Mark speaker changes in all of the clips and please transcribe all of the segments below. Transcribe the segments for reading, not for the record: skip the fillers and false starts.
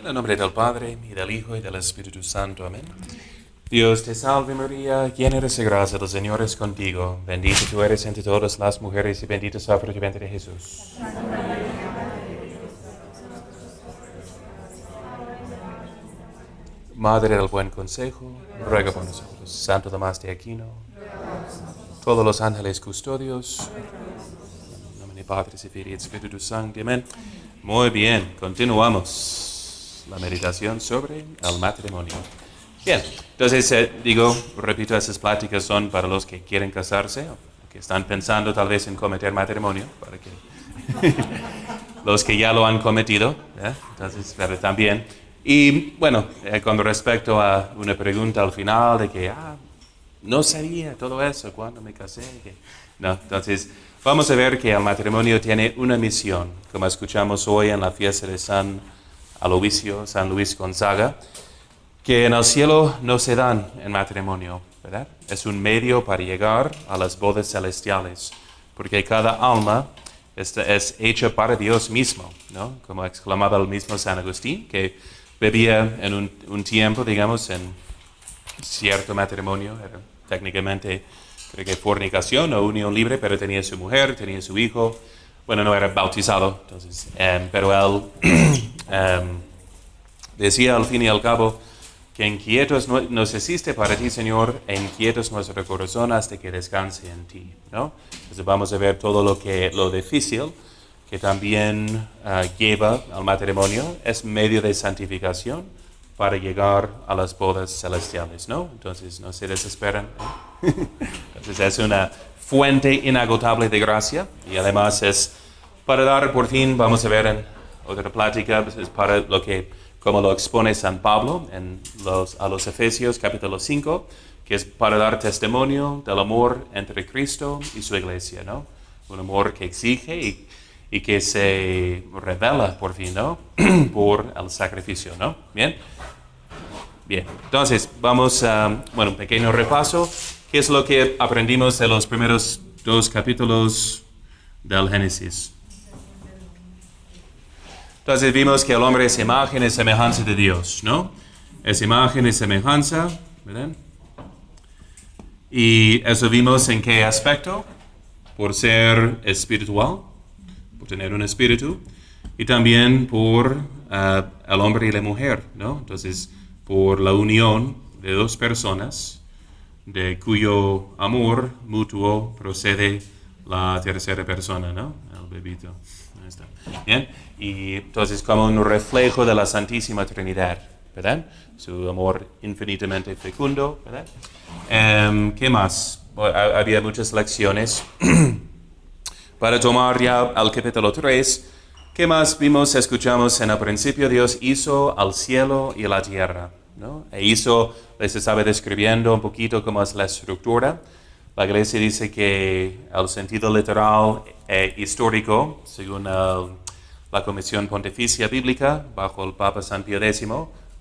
Speaker 1: En el nombre del Padre, y del Hijo, y del Espíritu Santo. Amén. Dios te salve María, llena eres de gracia, el Señor es contigo. Bendita tú eres entre todas las mujeres, y bendito es el fruto de tu vientre Jesús. Madre del buen consejo, ruega por nosotros. Santo Tomás de Aquino, todos los ángeles custodios, en nombre del Padre, y del Espíritu Santo. Amén. Muy bien, continuamos la meditación sobre el matrimonio. Bien, entonces repito, esas pláticas son para los que quieren casarse, o que están pensando tal vez en cometer matrimonio, para que los que ya lo han cometido, entonces, pero también. Y bueno, con respecto a una pregunta al final de que, no sabía todo eso cuando me casé. No, entonces vamos a ver que el matrimonio tiene una misión, como escuchamos hoy en la fiesta de San Aloisio, San Luis Gonzaga, que en el cielo no se dan en matrimonio, ¿verdad? Es un medio para llegar a las bodas celestiales, porque cada alma es hecha para Dios mismo, ¿no? Como exclamaba el mismo San Agustín, que vivía en un tiempo, digamos, en cierto matrimonio, era técnicamente, creo que fornicación o unión libre, pero tenía su mujer, tenía su hijo, bueno, no era bautizado, entonces, pero él decía al fin y al cabo que inquietos nos existe para ti, Señor, e inquietos nuestro corazón hasta que descanse en ti, ¿no? Entonces vamos a ver todo lo difícil que también lleva al matrimonio, es medio de santificación para llegar a las bodas celestiales, ¿no? Entonces no se desesperan, ¿eh? Entonces es una fuente inagotable de gracia y además es para dar por fin, vamos a ver en otra plática, es para como lo expone San Pablo a los Efesios capítulo 5, que es para dar testimonio del amor entre Cristo y su iglesia, ¿no? Un amor que exige y que se revela por fin, ¿no? Por el sacrificio, ¿no? Bien. Entonces vamos a, un pequeño repaso. ¿Qué es lo que aprendimos de los primeros 2 capítulos del Génesis? Entonces vimos que el hombre es imagen y semejanza de Dios, ¿no? Es imagen y semejanza, ¿verdad? Y eso vimos en qué aspecto, por ser espiritual, por tener un espíritu, y también por el hombre y la mujer, ¿no? Entonces, por la unión de 2 personas, de cuyo amor mutuo procede la tercera persona, ¿no? El bebito. Ahí está. Bien. Y entonces como un reflejo de la Santísima Trinidad, ¿verdad? Su amor infinitamente fecundo, ¿verdad? ¿Qué más? Había muchas lecciones. Para tomar ya al capítulo 3, ¿qué más vimos, escuchamos en el principio? Dios hizo al cielo y la tierra, ¿no? Les estaba describiendo un poquito cómo es la estructura. La Iglesia dice que el sentido literal histórico, según la Comisión Pontificia Bíblica, bajo el Papa San Pío X,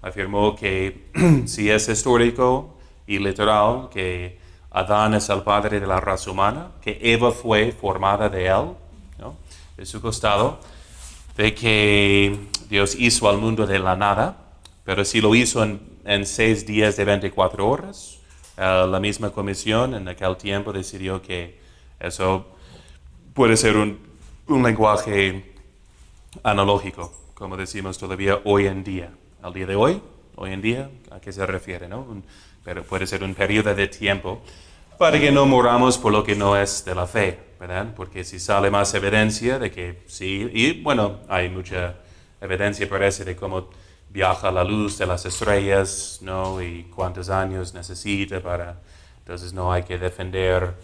Speaker 1: afirmó que si es histórico y literal, que Adán es el padre de la raza humana, que Eva fue formada de él, ¿no? De su costado, de que Dios hizo al mundo de la nada, pero si lo hizo en 6 días de 24 horas, la misma comisión en aquel tiempo decidió que eso puede ser un lenguaje analógico, como decimos todavía hoy en día. Al día de hoy en día, ¿a qué se refiere, no? Pero puede ser un periodo de tiempo para que no moramos por lo que no es de la fe, ¿verdad? Porque si sale más evidencia de que sí, y bueno, hay mucha evidencia parece de cómo viaja la luz de las estrellas, ¿no? Y cuántos años necesita entonces no hay que defender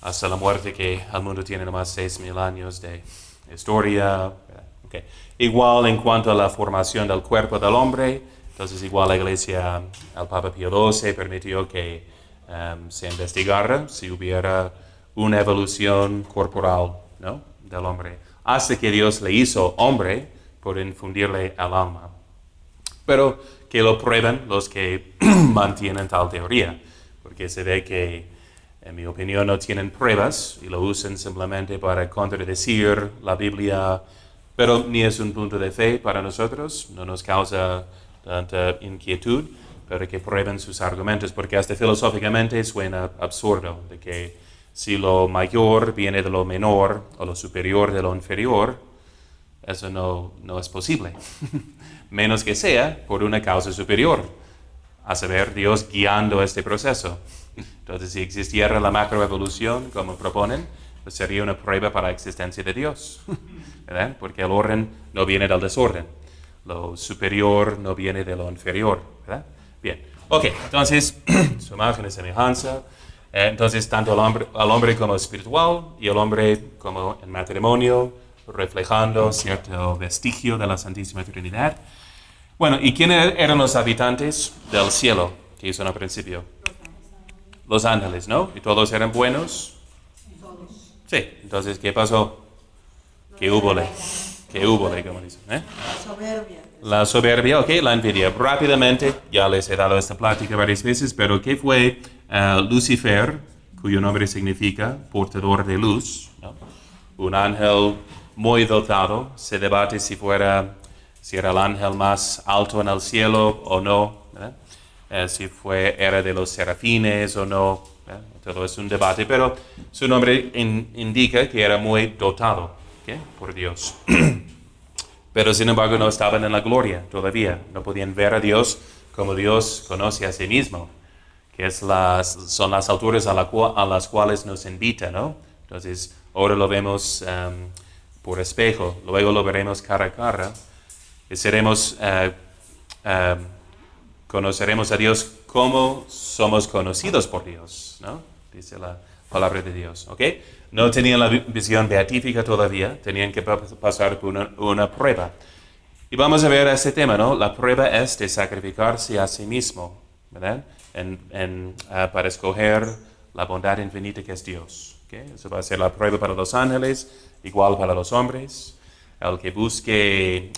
Speaker 1: hasta la muerte que el mundo tiene nomás 6,000 años de historia. Okay. Igual en cuanto a la formación del cuerpo del hombre, entonces igual la Iglesia, el Papa Pío XII permitió que se investigara si hubiera una evolución corporal, ¿no? Del hombre, hasta que Dios le hizo hombre por infundirle el alma. Pero que lo prueben los que mantienen tal teoría, porque se ve que, en mi opinión, no tienen pruebas y lo usan simplemente para contradecir la Biblia pero ni es un punto de fe para nosotros, no nos causa tanta inquietud, pero que prueben sus argumentos, porque hasta filosóficamente suena absurdo, de que si lo mayor viene de lo menor o lo superior de lo inferior, eso no es posible, menos que sea por una causa superior, a saber, Dios guiando este proceso. Entonces, si existiera la macroevolución, como proponen, pues sería una prueba para la existencia de Dios, ¿verdad? Porque el orden no viene del desorden, lo superior no viene de lo inferior, ¿verdad? Bien, ok, entonces, su imagen y semejanza, entonces tanto al hombre como espiritual y el hombre como en matrimonio, reflejando cierto vestigio de la Santísima Trinidad. Bueno, ¿y quiénes eran los habitantes del cielo que hizo en el principio? Los ángeles, ¿no? ¿Y todos eran buenos? Sí, entonces, ¿qué pasó? ¿Qué húbole, como dicen?
Speaker 2: Soberbia.
Speaker 1: La soberbia, ok, la envidia. Rápidamente, ya les he dado esta plática varias veces, pero ¿qué fue Lucifer, cuyo nombre significa portador de luz, ¿no? Un ángel muy dotado, se debate si era el ángel más alto en el cielo o no, si era de los serafines o no, todo es un debate, pero su nombre indica que era muy dotado, ¿okay? Por Dios. Pero sin embargo no estaban en la gloria todavía, no podían ver a Dios como Dios conoce a sí mismo, que son las alturas a las cuales nos invita, ¿no? Entonces, ahora lo vemos por espejo, luego lo veremos cara a cara, y conoceremos a Dios como somos conocidos por Dios, ¿no? Dice la palabra de Dios, ¿ok? No tenían la visión beatífica todavía, tenían que pasar por una prueba. Y vamos a ver este tema, ¿no? La prueba es de sacrificarse a sí mismo, ¿verdad? Para escoger la bondad infinita que es Dios, ¿ok? Eso va a ser la prueba para los ángeles, igual para los hombres. El que busque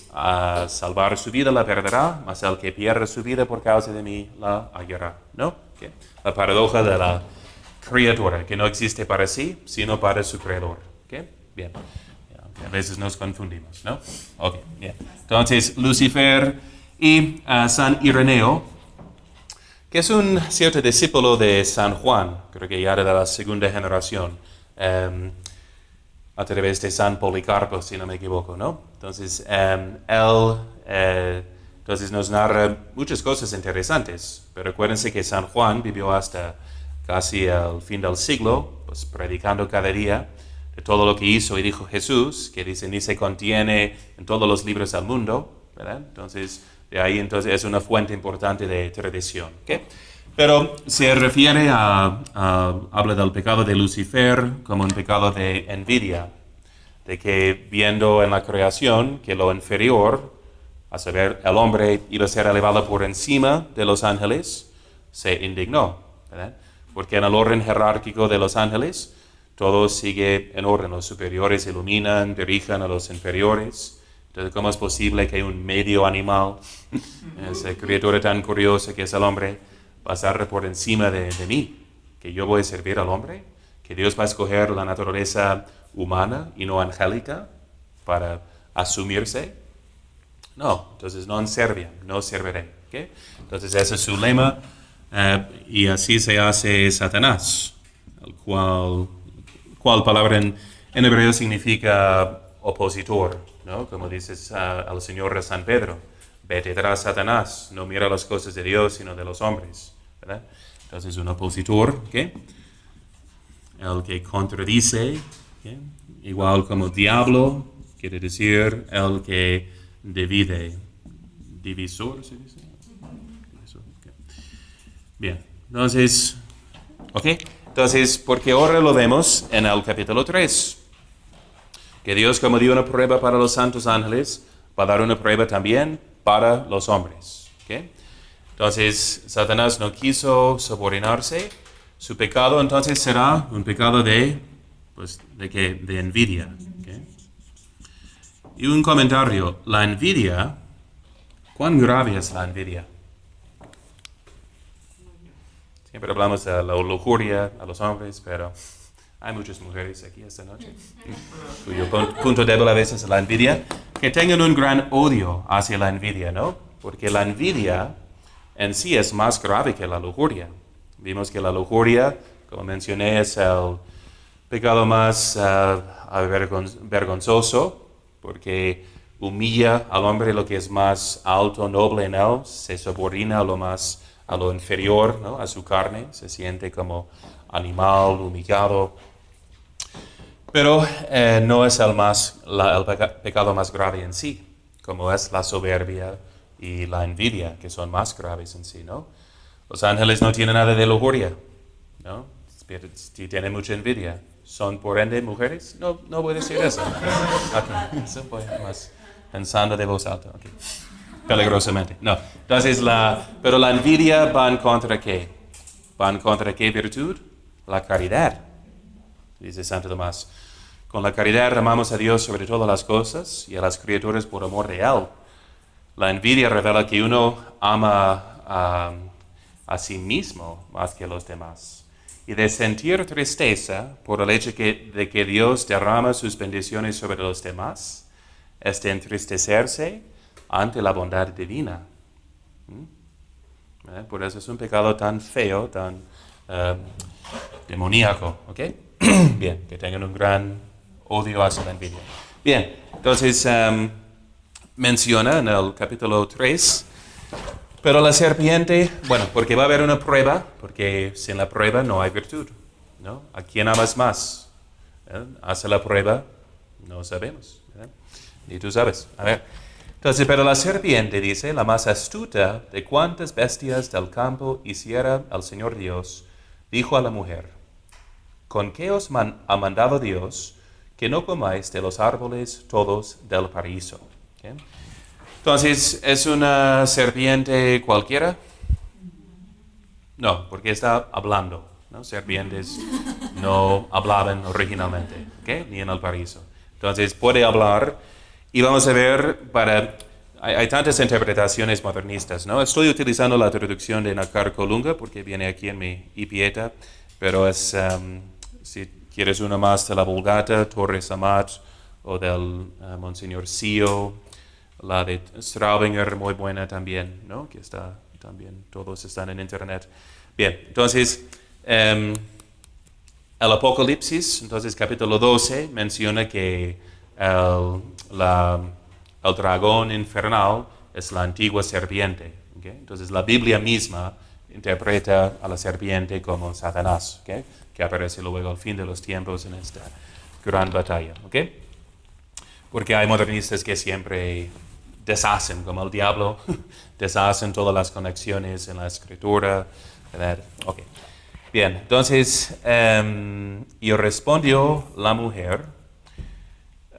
Speaker 1: salvar su vida la perderá, mas el que pierda su vida por causa de mí la hallará, ¿no? ¿Okay? La paradoja de la criatura, que no existe para sí, sino para su creador. ¿Okay? Bien. A veces nos confundimos, ¿no? Ok, bien. Entonces, Lucifer y San Ireneo, que es un cierto discípulo de San Juan, creo que ya era de la segunda generación, a través de San Policarpo, si no me equivoco, ¿no? Entonces, entonces nos narra muchas cosas interesantes, pero acuérdense que San Juan vivió hasta casi el fin del siglo, pues predicando cada día de todo lo que hizo y dijo Jesús, que dice ni se contiene en todos los libros del mundo, ¿verdad? Entonces, de ahí entonces es una fuente importante de tradición, ¿ok? Pero se refiere habla del pecado de Lucifer como un pecado de envidia, de que viendo en la creación que lo inferior, a saber, el hombre iba a ser elevado por encima de los ángeles, se indignó, ¿verdad? Porque en el orden jerárquico de los ángeles, todo sigue en orden, los superiores iluminan, dirigen a los inferiores. Entonces, ¿cómo es posible que un medio animal, esa criatura tan curiosa que es el hombre, pasar por encima de mí, que yo voy a servir al hombre, que Dios va a escoger la naturaleza humana y no angélica para asumirse? No, entonces no serviré. ¿Okay? Entonces ese es su lema y así se hace Satanás, el cual palabra en hebreo significa opositor, ¿no? Como dices al Señor de San Pedro, vete tras Satanás, no mira las cosas de Dios sino de los hombres, ¿verdad? Entonces un opositor, ¿okay? El que contradice, ¿okay? Igual como diablo, quiere decir el que divide. Divisor, ¿se dice? Divisor, okay. Bien, entonces, ¿ok? Entonces, porque ahora lo vemos en el capítulo 3, que Dios como dio una prueba para los santos ángeles, va a dar una prueba también para los hombres, ¿ok? Entonces, Satanás no quiso subordinarse. Su pecado entonces será un pecado de envidia. ¿Okay? Y un comentario, la envidia, ¿cuán grave es la envidia? Siempre hablamos de la lujuria a los hombres, pero hay muchas mujeres aquí esta noche, cuyo punto débil a veces es la envidia. que tengan un gran odio hacia la envidia, ¿no? Porque la envidia en sí es más grave que la lujuria. Vimos que la lujuria, como mencioné, es el pecado más vergonzoso, porque humilla al hombre lo que es más alto, noble en él, se subordina a lo inferior, ¿no? A su carne, se siente como animal, humillado. Pero no es pecado más grave en sí, como es la soberbia y la envidia, que son más graves en sí, ¿no? Los ángeles no tienen nada de lujuria, ¿no? Si tienen mucha envidia, ¿son por ende mujeres? No, no voy a decir eso. Okay. Eso fue más pensando de voz alta. Okay. Peligrosamente. No. Entonces, pero la envidia va en contra qué? ¿Va en contra qué virtud? La caridad. Dice Santo Tomás. Con la caridad amamos a Dios sobre todas las cosas y a las criaturas por amor de Él. La envidia revela que uno ama a sí mismo más que a los demás. Y de sentir tristeza por el hecho de que Dios derrama sus bendiciones sobre los demás, es de entristecerse ante la bondad divina. Por eso es un pecado tan feo, tan demoníaco. ¿Ok? Bien, que tengan un gran odio hacia la envidia. Bien, entonces menciona en el capítulo 3, pero la serpiente, bueno, porque va a haber una prueba, porque sin la prueba no hay virtud, ¿no? ¿A quién amas más? Hace la prueba, no sabemos, ni tú sabes. A ver, entonces, pero la serpiente, dice, la más astuta de cuantas bestias del campo hiciera el Señor Dios, dijo a la mujer: ¿con qué os ha mandado Dios que no comáis de los árboles todos del paraíso? ¿Okay? Entonces, ¿es una serpiente cualquiera? No, porque está hablando, ¿no? Serpientes no hablaban originalmente, ¿okay? Ni en el paraíso. Entonces, puede hablar, y vamos a ver, hay tantas interpretaciones modernistas, ¿no? Estoy utilizando la traducción de Nácar Colunga, porque viene aquí en mi Ipieta, pero es, si quieres una más de la Vulgata, Torres Amat, o del Monseñor Sio, la de Straubinger, muy buena también, ¿no? Que está también, todos están en internet. Bien, entonces, el Apocalipsis, entonces capítulo 12, menciona que el dragón infernal es la antigua serpiente. ¿Okay? Entonces, la Biblia misma interpreta a la serpiente como Satanás, ¿okay? Que aparece luego al fin de los tiempos en esta gran batalla. ¿Okay? Porque hay modernistas que siempre deshacen, como el diablo, deshacen todas las conexiones en la escritura, ¿verdad? Okay. Bien, entonces, y respondió la mujer: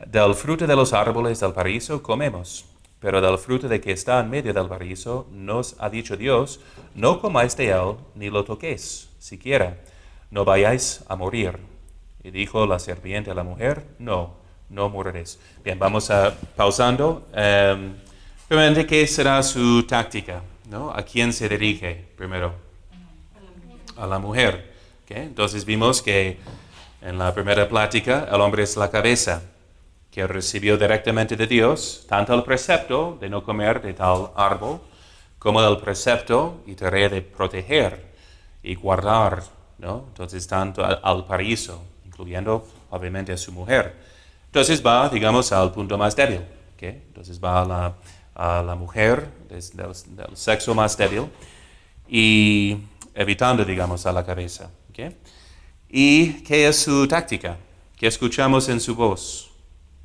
Speaker 1: del fruto de los árboles del paraíso comemos, pero del fruto de que está en medio del paraíso nos ha dicho Dios: no comáis de él, ni lo toquéis, siquiera, no vayáis a morir. Y dijo la serpiente a la mujer: no moriréis. Bien, vamos a pausando. Primeramente, ¿qué será su táctica? ¿No? ¿A quién se dirige primero? A la mujer. ¿Okay? Entonces vimos que en la primera plática el hombre es la cabeza, que recibió directamente de Dios tanto el precepto de no comer de tal árbol, como el precepto y tarea de proteger y guardar, ¿no? Entonces tanto al paraíso, incluyendo obviamente a su mujer. Entonces va, digamos, al punto más débil. ¿Okay? Entonces va a la mujer del sexo más débil y evitando, digamos, a la cabeza. ¿Okay? ¿Y qué es su táctica? ¿Qué escuchamos en su voz?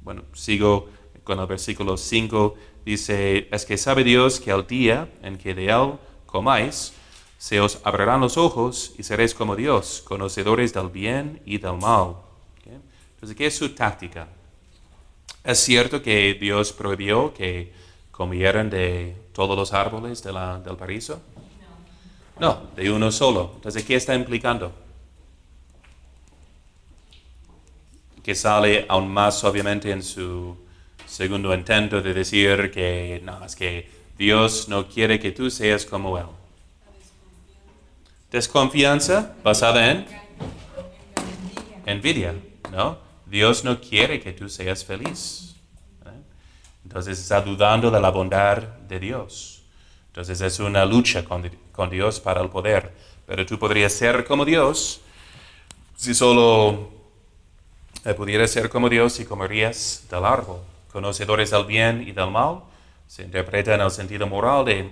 Speaker 1: Bueno, sigo con el versículo 5. Dice: es que sabe Dios que el día en que de él comáis, se os abrirán los ojos y seréis como Dios, conocedores del bien y del mal. ¿Okay? Entonces, ¿qué es su táctica? ¿Es cierto que Dios prohibió que comieran de todos los árboles del paraíso? No, de uno solo. Entonces, ¿qué está implicando? Que sale aún más, obviamente, en su segundo intento de decir que no, es que Dios no quiere que tú seas como Él. Desconfianza basada en envidia, ¿no? Dios no quiere que tú seas feliz. entonces está dudando de la bondad de Dios. Entonces es una lucha con Dios para el poder. Pero tú podrías ser como Dios si solo pudieras ser como Dios y comerías del árbol. Conocedores del bien y del mal, se interpreta en el sentido moral de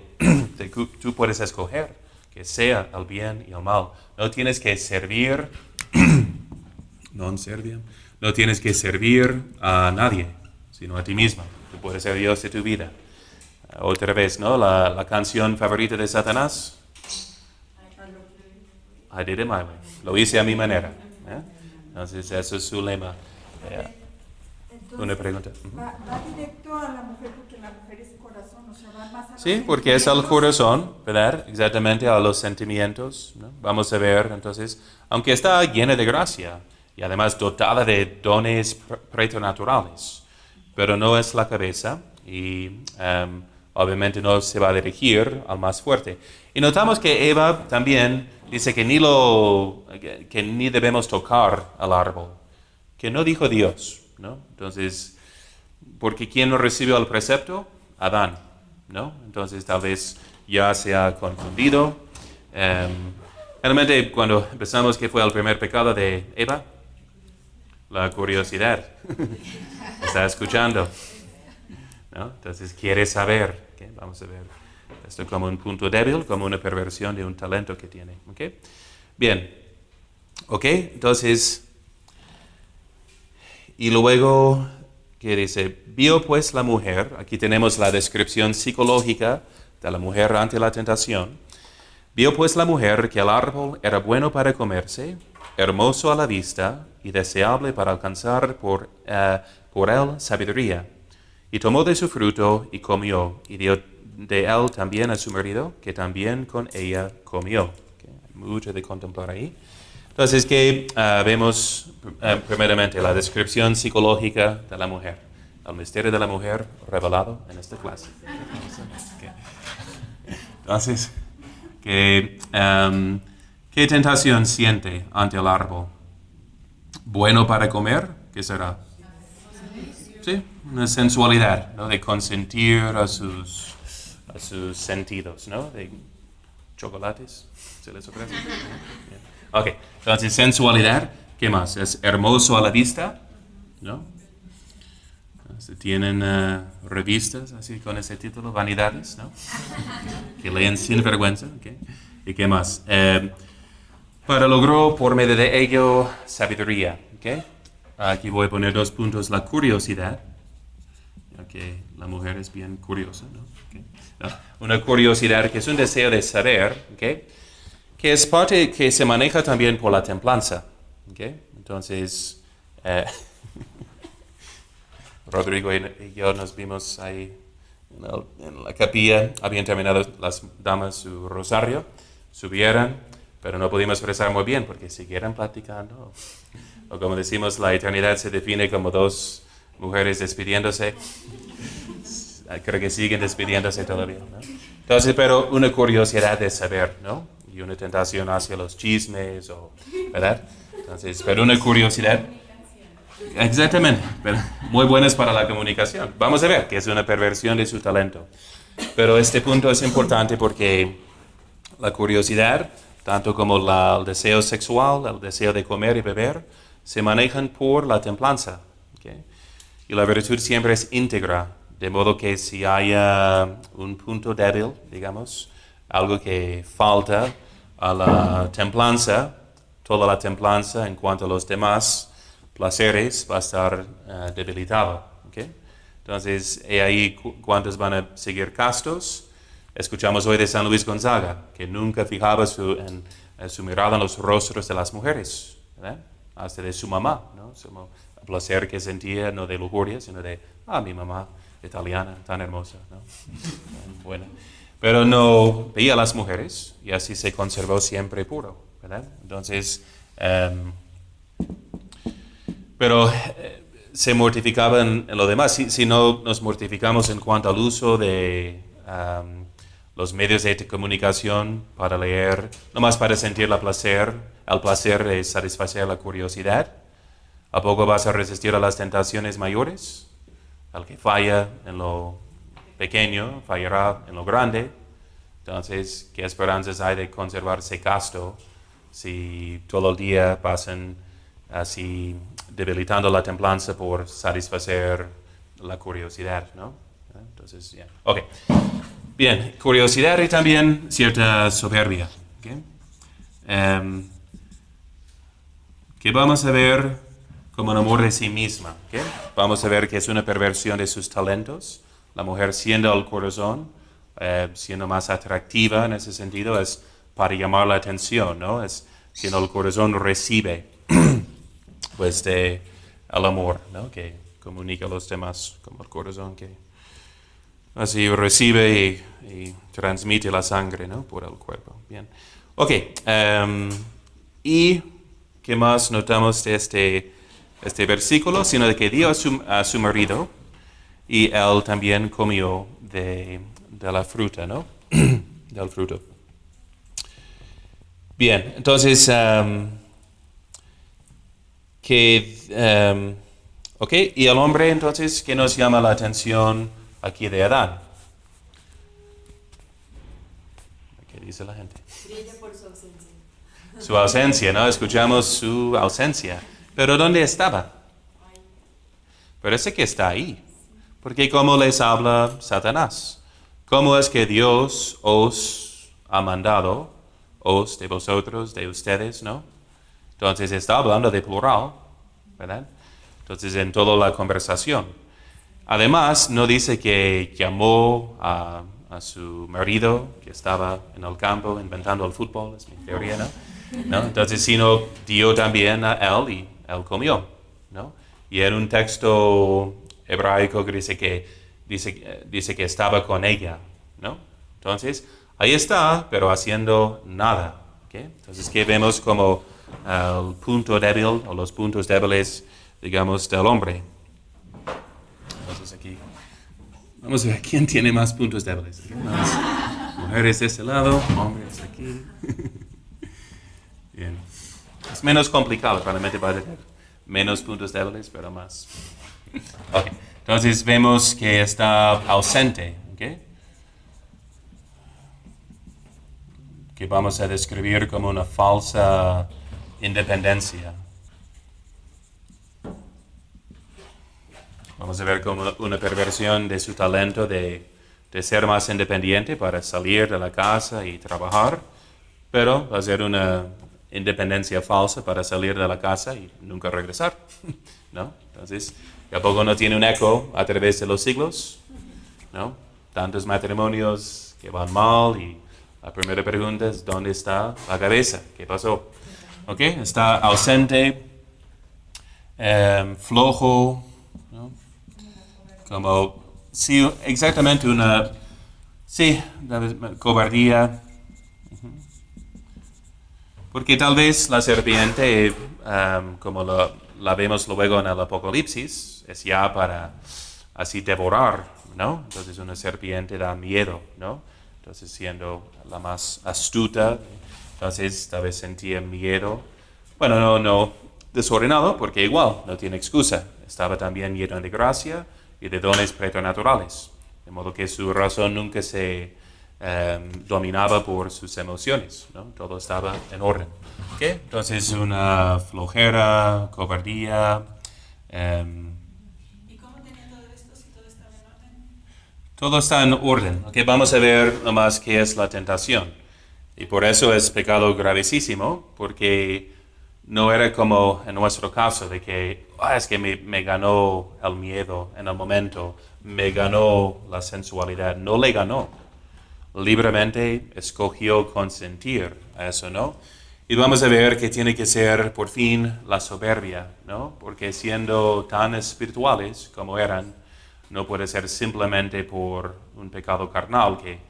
Speaker 1: que tú puedes escoger que sea el bien y el mal. No tienes que servir, no tienes que servir a nadie, sino a ti mismo. Tú puedes ser Dios de tu vida. Otra vez, ¿no? La canción favorita de Satanás. I did it my way. Lo hice a mi manera. Entonces, eso es su lema.
Speaker 2: Entonces,
Speaker 1: Una pregunta.
Speaker 2: Va directo a la mujer porque la mujer es corazón, o sea, va más a los
Speaker 1: Sí, porque es el
Speaker 2: sentimientos.
Speaker 1: corazón, ¿verdad? Exactamente, a los sentimientos, ¿no? Vamos a ver, entonces, aunque está llena de gracia y además dotada de dones preternaturales, pero no es la cabeza y obviamente no se va a dirigir al más fuerte. Y notamos que Eva también dice que ni debemos tocar al árbol, que no dijo Dios, ¿no? Entonces, porque ¿quién no recibió el precepto? Adán, ¿no? Entonces tal vez ya se ha confundido. Realmente cuando pensamos que fue el primer pecado de Eva, la curiosidad. Está escuchando, ¿no? Entonces quiere saber. ¿Okay? Vamos a ver esto como un punto débil, como una perversión de un talento que tiene. ¿Okay? Bien. ¿Ok? Entonces, y luego, ¿qué dice? Vio pues la mujer, aquí tenemos la descripción psicológica de la mujer ante la tentación. Vio pues la mujer que el árbol era bueno para comerse, hermoso a la vista y deseable para alcanzar por él sabiduría. Y tomó de su fruto y comió, y dio de él también a su marido, que también con ella comió. Okay. Hay mucho de contemplar ahí. Entonces, que vemos primeramente la descripción psicológica de la mujer, el misterio de la mujer revelado en esta clase. Okay. Entonces, ¿qué tentación siente ante el árbol? ¿Bueno para comer? ¿Qué será? Sí, una sensualidad, ¿no? De consentir a sus sentidos, ¿no? De chocolates, ¿se les ofrece? Ok, entonces sensualidad, ¿qué más? Es hermoso a la vista, ¿no? Entonces, tienen revistas así con ese título, vanidades, ¿no? Que leen sin vergüenza, ¿ok? ¿Y qué más? Para logró por medio de ello sabiduría, ¿ok? Aquí voy a poner 2 puntos, la curiosidad, ya que la mujer es bien curiosa, ¿no? Okay. No, una curiosidad que es un deseo de saber, ¿ok? Que es parte que se maneja también por la templanza, ¿ok? Entonces, Rodrigo y yo nos vimos ahí en la capilla, habían terminado las damas su rosario, subieron, pero no pudimos rezar muy bien porque siguieron platicando. O como decimos, la eternidad se define como 2 mujeres despidiéndose. Creo que siguen despidiéndose todavía, ¿no? Entonces, pero una curiosidad de saber, ¿no? Y una tentación hacia los chismes, ¿verdad? Entonces, pero una curiosidad. Exactamente, pero muy buenas para la comunicación. Vamos a ver que es una perversión de su talento. Pero este punto es importante porque la curiosidad, tanto como el deseo sexual, el deseo de comer y beber, se manejan por la templanza. ¿Okay? Y la virtud siempre es íntegra, de modo que si hay un punto débil, digamos, algo que falta a la templanza, toda la templanza en cuanto a los demás placeres va a estar debilitada. ¿Okay? Entonces, he ahí cuántos van a seguir castos. Escuchamos hoy de San Luis Gonzaga, que nunca fijaba su mirada en los rostros de las mujeres, ¿verdad? Hasta de su mamá, ¿no? El placer que sentía, no de lujuria, sino de, mi mamá italiana, tan hermosa, ¿no? Buena. Pero no veía a las mujeres y así se conservó siempre puro, ¿verdad? Entonces, pero se mortificaba en lo demás. Si no nos mortificamos en cuanto al uso de los medios de comunicación para leer, nomás para sentir el placer de satisfacer la curiosidad, ¿a poco vas a resistir a las tentaciones mayores? el que falla en lo pequeño, fallará en lo grande. Entonces, ¿qué esperanzas hay de conservarse casto si todo el día pasan así debilitando la templanza por satisfacer la curiosidad, ¿no? Entonces, ya. Ok. Bien, curiosidad y también cierta soberbia. ¿Okay? Que vamos a ver como un amor de sí misma. ¿Okay? Vamos a ver que es una perversión de sus talentos. La mujer siendo el corazón, siendo más atractiva en ese sentido, es para llamar la atención, ¿no? Es siendo el corazón recibe pues el amor, ¿no? Que comunica a los demás, como el corazón que así recibe y transmite la sangre, ¿no? Por el cuerpo. Bien. Ok. ¿Y qué más notamos de este versículo? Sino de que dio a su marido y él también comió de la fruta, ¿no? Del fruto. Bien, entonces, ok, y el hombre entonces, ¿qué nos llama la atención aquí de Adán? ¿Qué dice la gente?
Speaker 3: Brilla por su ausencia.
Speaker 1: Su ausencia, ¿no? Escuchamos su ausencia. Pero ¿dónde estaba? Parece que está ahí. Porque ¿cómo les habla Satanás? ¿Cómo es que Dios os ha mandado, os de vosotros, de ustedes, ¿no? Entonces está hablando de plural, ¿verdad? Entonces en toda la conversación. Además, no dice que llamó a su marido que estaba en el campo inventando el fútbol, es mi teoría, ¿no? Entonces, sino dio también a él y él comió, ¿no? Y en un texto hebraico que dice que estaba con ella, ¿no? Entonces, ahí está, pero haciendo nada, ¿okay? Entonces, ¿qué vemos como el punto débil o los puntos débiles, digamos, del hombre? Entonces, aquí vamos a ver quién tiene más puntos débiles. Mujeres de este lado, hombres aquí. Bien. Es menos complicado, probablemente va a tener menos puntos débiles, pero más. Okay. Entonces vemos que está ausente, ¿okay? Que vamos a describir como una falsa independencia. Vamos a ver como una perversión de su talento de ser más independiente para salir de la casa y trabajar, pero va a ser una independencia falsa para salir de la casa y nunca regresar, ¿no? Entonces, tampoco no tiene un eco a través de los siglos, ¿no? Tantos matrimonios que van mal y la primera pregunta es, ¿dónde está la cabeza? ¿Qué pasó? ¿Ok? Está ausente, flojo, ¿no? Como, sí, exactamente una cobardía. Porque tal vez la serpiente, como la vemos luego en el Apocalipsis, es ya para así devorar, ¿no? Entonces una serpiente da miedo, ¿no? Entonces siendo la más astuta, entonces tal vez sentía miedo. Bueno, no desordenado, porque igual no tiene excusa. Estaba también lleno de gracia y de dones preternaturales. De modo que su razón nunca se dominaba por sus emociones, ¿no? Todo estaba en orden. ¿Okay? Entonces una flojera, cobardía.
Speaker 3: ¿Y cómo tenía todo esto si todo estaba en orden?
Speaker 1: Todo está en orden. Okay, vamos a ver nomás qué es la tentación. Y por eso es pecado gravísimo, porque no era como en nuestro caso de que es que me ganó el miedo en el momento, me ganó la sensualidad. No le ganó. Libremente escogió consentir a eso, ¿no? Y vamos a ver que tiene que ser por fin la soberbia, ¿no? Porque siendo tan espirituales como eran, no puede ser simplemente por un pecado carnal que,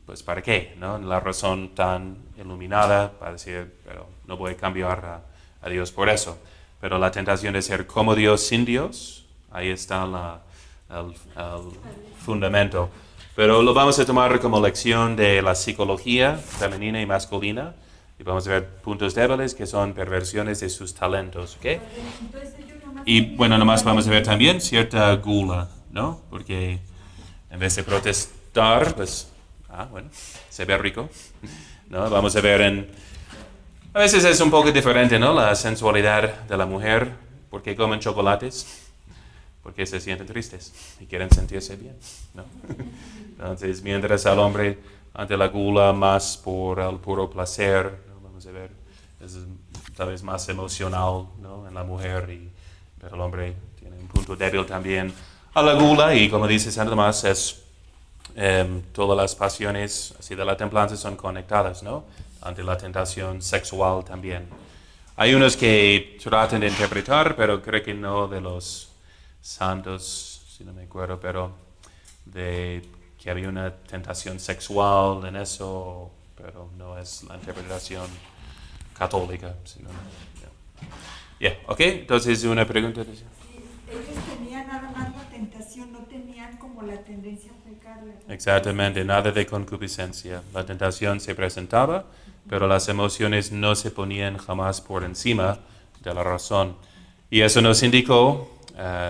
Speaker 1: pues, ¿para qué? ¿No? La razón tan iluminada para decir, pero no voy a cambiar a Dios por eso. Pero la tentación de ser como Dios sin Dios, ahí está el fundamento. Pero lo vamos a tomar como lección de la psicología femenina y masculina. Y vamos a ver puntos débiles que son perversiones de sus talentos, ¿ok?
Speaker 2: Entonces ellos nomás
Speaker 1: Y
Speaker 2: tenían
Speaker 1: bueno, nomás
Speaker 2: una
Speaker 1: vamos a ver también cierta gula, ¿no? Porque en vez de protestar, pues, bueno, se ve rico, ¿no? Vamos a ver a veces es un poco diferente, ¿no? La sensualidad de la mujer, porque comen chocolates, porque se sienten tristes y quieren sentirse bien, ¿no? Entonces, mientras al hombre ante la gula más por el puro placer, ¿no? Vamos a ver, es tal vez más emocional, ¿no? En la mujer, pero el hombre tiene un punto débil también a la gula y como dice Santo Tomás, todas las pasiones así de la templanza son conectadas, ¿no? Ante la tentación sexual también. Hay unos que tratan de interpretar, pero creo que no de los santos, si no me acuerdo, pero de que había una tentación sexual en eso, pero no es la interpretación católica, sino... Ok, entonces una pregunta.
Speaker 2: Sí, ellos tenían nada más la tentación, no tenían como la tendencia a pecar.
Speaker 1: Exactamente, nada de concupiscencia. La tentación se presentaba, pero las emociones no se ponían jamás por encima de la razón. Y eso nos indicó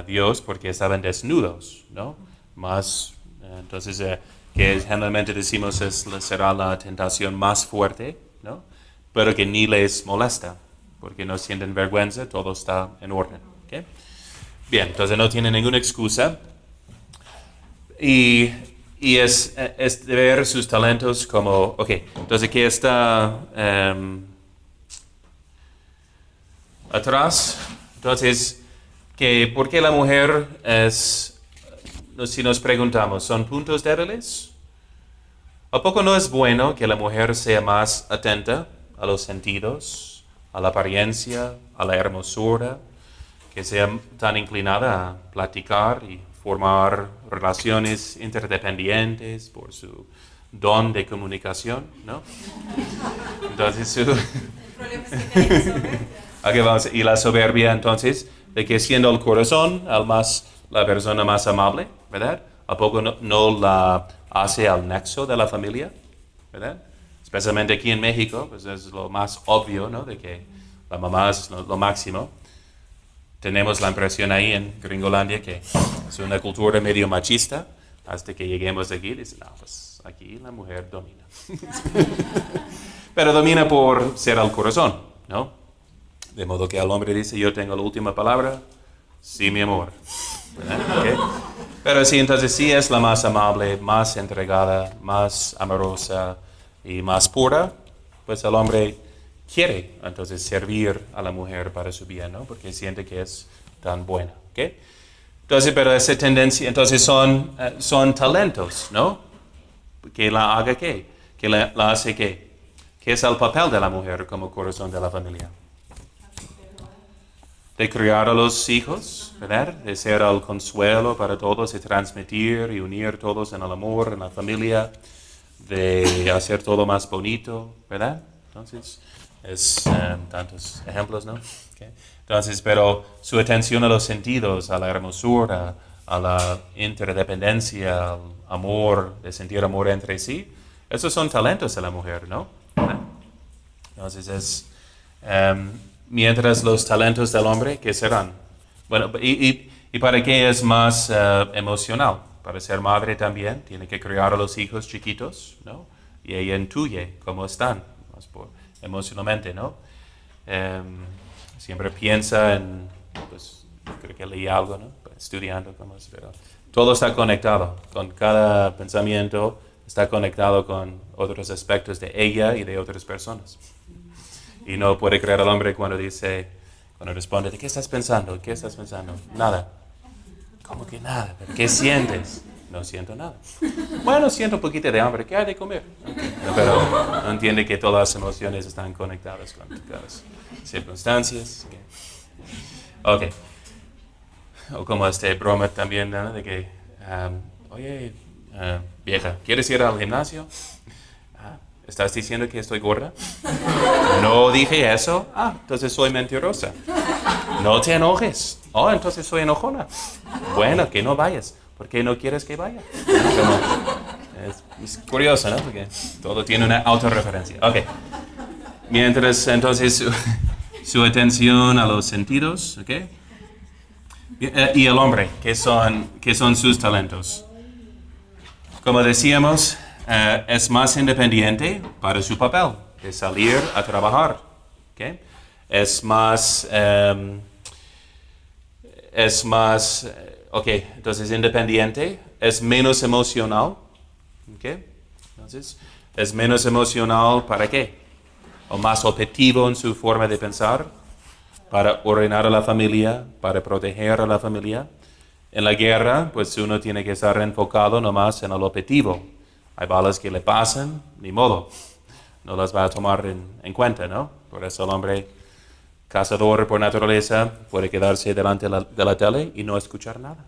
Speaker 1: Dios porque estaban desnudos, ¿no? Más, entonces, que generalmente decimos será la tentación más fuerte, ¿no? Pero que ni les molesta, porque no sienten vergüenza, todo está en orden, ¿ok? Bien, entonces no tienen ninguna excusa. Y es de ver sus talentos como, entonces ¿qué está atrás? Entonces, ¿por qué la mujer si nos preguntamos, ¿son puntos débiles? ¿A poco no es bueno que la mujer sea más atenta a los sentidos, a la apariencia, a la hermosura, que sea tan inclinada a platicar y formar relaciones interdependientes por su don de comunicación, ¿no? Entonces,
Speaker 3: El problema es que hay soberbia.
Speaker 1: y la soberbia, entonces, de que siendo el corazón la persona más amable, ¿verdad? ¿A poco no la hace al nexo de la familia, ¿verdad? Especialmente aquí en México, pues es lo más obvio, ¿no? De que la mamá es lo máximo. Tenemos la impresión ahí en Gringolandia que es una cultura medio machista, hasta que lleguemos aquí y dicen, no, pues aquí la mujer domina. Pero domina por ser al corazón, ¿no? De modo que el hombre dice, yo tengo la última palabra, sí, mi amor. ¿Okay? Pero sí, entonces sí es la más amable, más entregada, más amorosa y más pura, pues el hombre quiere entonces servir a la mujer para su bien, ¿no? Porque siente que es tan buena, ¿ok? Entonces, pero esa tendencia, entonces son talentos, ¿no? Que la haga ¿qué? Que la hace ¿qué? ¿Qué es el papel de la mujer como corazón de la familia? De criar a los hijos, ¿verdad? De ser el consuelo para todos, de transmitir y unir todos en el amor, en la familia, de hacer todo más bonito, ¿verdad? Entonces, es tantos ejemplos, ¿no? Okay. Entonces, pero su atención a los sentidos, a la hermosura, a la interdependencia, al amor, de sentir amor entre sí, esos son talentos de la mujer, ¿no? ¿verdad? Entonces, mientras los talentos del hombre, ¿qué serán? Bueno, y para qué es más emocional? Para ser madre también, tiene que criar a los hijos chiquitos, ¿no? Y ella intuye cómo están, más emocionalmente, ¿no? Siempre piensa en, pues, creo que leí algo, ¿no? Estudiando cómo es, pero todo está conectado, con cada pensamiento está conectado con otros aspectos de ella y de otras personas. Y no puede creer al hombre cuando responde, ¿de qué estás pensando? ¿Qué estás pensando? Nada. ¿Cómo que nada? ¿Qué sientes? No siento nada. Bueno, siento un poquito de hambre. ¿Qué hay de comer? Okay. Pero no entiende que todas las emociones están conectadas con las circunstancias. Ok. O como broma también, ¿no? De que, oye, vieja, ¿quieres ir al gimnasio? ¿Estás diciendo que estoy gorda? No dije eso. Entonces soy mentirosa. No te enojes. Entonces soy enojona. Bueno, que no vayas. ¿Por qué no quieres que vaya? Es curioso, ¿no? Porque todo tiene una autorreferencia. Ok. Mientras, entonces, su atención a los sentidos, ¿ok? Y el hombre, ¿qué son sus talentos? Como decíamos, es más independiente para su papel, de salir a trabajar. ¿Okay? Entonces independiente, es menos emocional. ¿Okay? Entonces, es menos emocional ¿para qué? O más objetivo en su forma de pensar, para ordenar a la familia, para proteger a la familia. En la guerra, pues uno tiene que estar enfocado nomás en el objetivo. Hay balas que le pasan, ni modo, no las va a tomar en cuenta, ¿no? Por eso el hombre cazador por naturaleza puede quedarse delante de la tele y no escuchar nada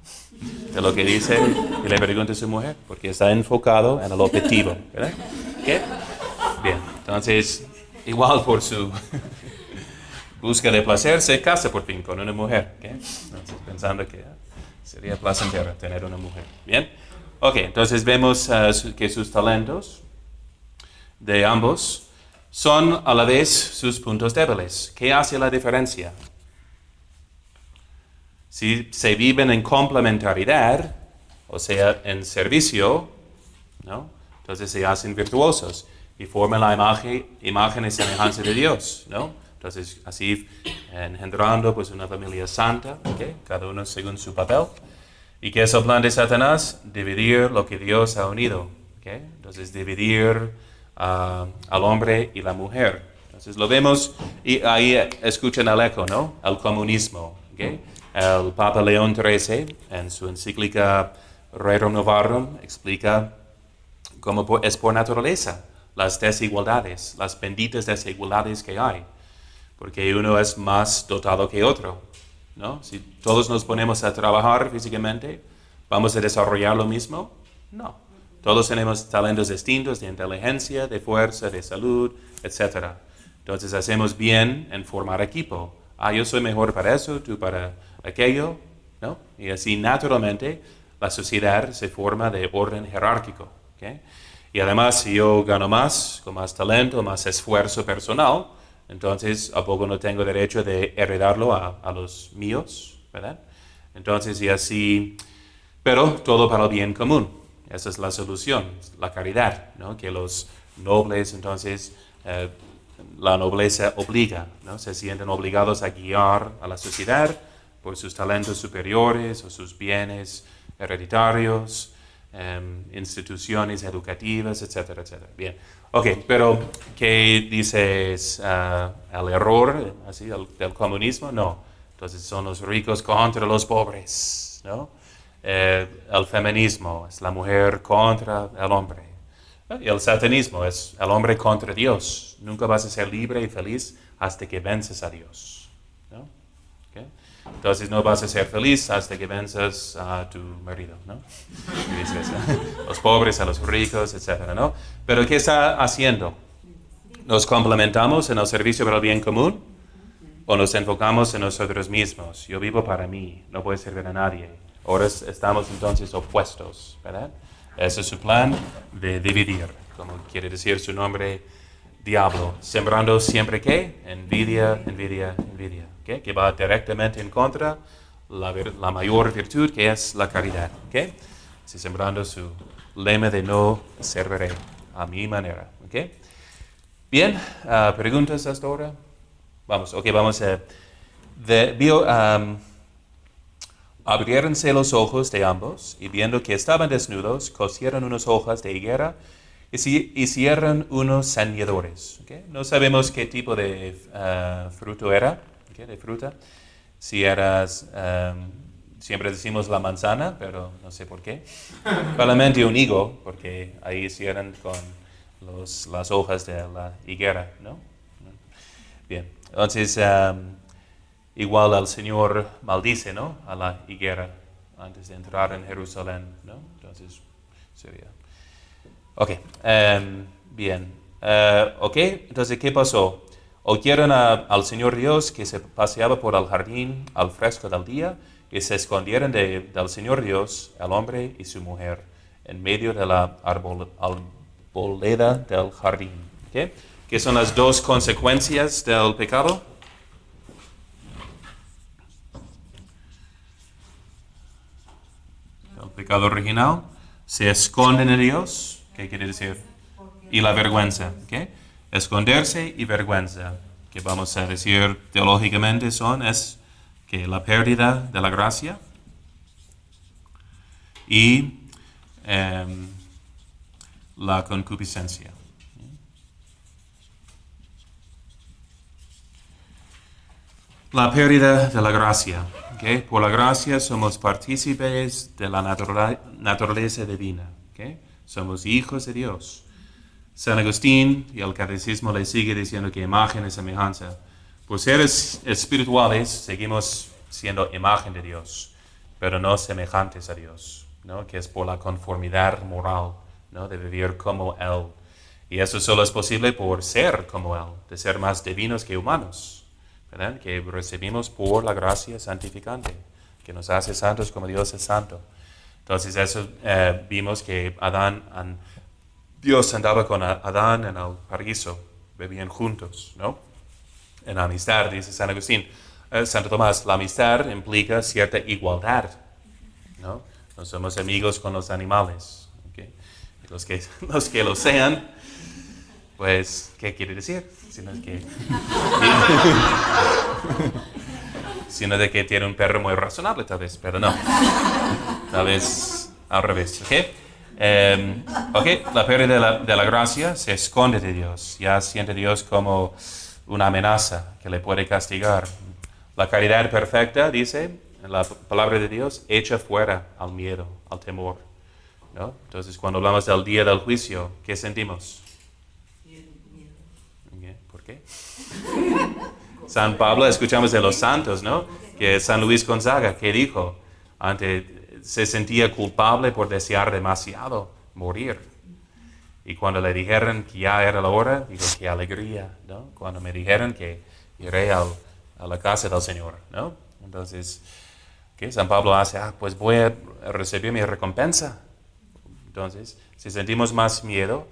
Speaker 1: de lo que dice y le pregunta a su mujer, porque está enfocado en el objetivo, ¿verdad? ¿Qué? Bien, entonces, igual por su busca de placer, se casa por fin con una mujer, ¿qué? Entonces, pensando que sería placentero tener una mujer, ¿bien? Ok, entonces vemos que sus talentos de ambos son a la vez sus puntos débiles. ¿Qué hace la diferencia? Si se viven en complementariedad, o sea, en servicio, ¿no? Entonces se hacen virtuosos y forman la imagen y semejanza de Dios, ¿no? Entonces así engendrando pues una familia santa, ¿okay? Cada uno según su papel. ¿Y qué es el plan de Satanás? Dividir lo que Dios ha unido, ¿okay? Entonces dividir al hombre y la mujer. Entonces lo vemos y ahí escuchan el eco, ¿no? El comunismo, ¿okay? El Papa León XIII en su encíclica Rerum Novarum explica cómo es por naturaleza las desigualdades, las benditas desigualdades que hay, porque uno es más dotado que otro, ¿no? Si todos nos ponemos a trabajar físicamente, ¿vamos a desarrollar lo mismo? No. Todos tenemos talentos distintos de inteligencia, de fuerza, de salud, etc. Entonces hacemos bien en formar equipo. Yo soy mejor para eso, tú para aquello, ¿no? Y así naturalmente la sociedad se forma de orden jerárquico, ¿okay? Y además si yo gano más, con más talento, más esfuerzo personal, entonces ¿a poco no tengo derecho de heredarlo a los míos, verdad? Entonces y así, pero todo para el bien común. Esa es la solución, la caridad, ¿no? Que los nobles, entonces, la nobleza obliga, ¿no? Se sienten obligados a guiar a la sociedad por sus talentos superiores o sus bienes hereditarios, instituciones educativas, etcétera, etcétera. Bien, ok, pero ¿qué dices el error así, del comunismo? No, entonces son los ricos contra los pobres, ¿no? El feminismo es la mujer contra el hombre. Y el satanismo es el hombre contra Dios. Nunca vas a ser libre y feliz hasta que vences a Dios, ¿no? ¿Okay? Entonces no vas a ser feliz hasta que venzas a tu marido, ¿no? Y viceversa. Los pobres a los ricos, etc., ¿no? Pero ¿qué está haciendo? ¿Nos complementamos en el servicio para el bien común? ¿O nos enfocamos en nosotros mismos? Yo vivo para mí, no voy a servir a nadie. Ahora estamos entonces opuestos, ¿verdad? Ese es su plan de dividir, como quiere decir su nombre, diablo. Sembrando siempre ¿qué? Envidia, envidia, envidia. ¿Okay? Que va directamente en contra la mayor virtud que es la caridad. ¿Okay? Así sembrando su lema de no serviré a mi manera. ¿Okay? Bien, ¿preguntas hasta ahora? Vamos a... Abriéronse los ojos de ambos, y viendo que estaban desnudos, cosieron unas hojas de higuera y hicieron unos ceñidores. ¿Okay? No sabemos qué tipo de fruto era, ¿okay? De fruta. Si eras, siempre decimos la manzana, pero no sé por qué. Probablemente un higo, porque ahí hicieron con las hojas de la higuera, ¿no? Bien, entonces... igual el Señor maldice, ¿no? A la higuera antes de entrar en Jerusalén, ¿no? Entonces sería... Ok, bien. Ok, entonces ¿qué pasó? Oyeron al Señor Dios que se paseaba por el jardín al fresco del día y se escondieron del Señor Dios, el hombre y su mujer, en medio de la arboleda del jardín. ¿Okay? ¿Qué son las dos consecuencias del pecado? pecado original, se esconden de Dios. ¿Qué quiere decir? Y la vergüenza. ¿Okay? Esconderse y vergüenza. Que vamos a decir teológicamente es que la pérdida de la gracia y la concupiscencia. La pérdida de la gracia. ¿Okay? Por la gracia somos partícipes de la naturaleza divina. ¿Okay? Somos hijos de Dios. San Agustín y el Catecismo le sigue diciendo que imagen y semejanza. Por ser espirituales, seguimos siendo imagen de Dios, pero no semejantes a Dios, ¿no? Que es por la conformidad moral, ¿no? De vivir como Él. Y eso solo es posible por ser como Él, de ser más divinos que humanos, ¿verdad? Que recibimos por la gracia santificante, que nos hace santos como Dios es santo. Entonces eso vimos que Dios andaba con Adán en el paraíso, vivían juntos, ¿no? En amistad, dice San Agustín. Santo Tomás, la amistad implica cierta igualdad, ¿no? No somos amigos con los animales, ¿okay? Los que lo sean, pues, ¿qué quiere decir? Sino de que tiene un perro muy razonable, tal vez, pero no. Tal vez al revés, ¿ok? La pérdida de la gracia se esconde de Dios. Ya siente Dios como una amenaza que le puede castigar. La caridad perfecta, dice en la palabra de Dios, echa fuera al miedo, al temor, ¿no? Entonces, cuando hablamos del día del juicio, ¿qué sentimos? Okay, ¿por qué? San Pablo, escuchamos de los santos, ¿no? Que San Luis Gonzaga, ¿qué dijo? Se sentía culpable por desear demasiado morir. Y cuando le dijeron que ya era la hora, dijo, qué alegría, ¿no? Cuando me dijeron que iré a la casa del Señor, ¿no? Entonces, ¿qué? San Pablo hace, pues voy a recibir mi recompensa. Entonces, si sentimos más miedo,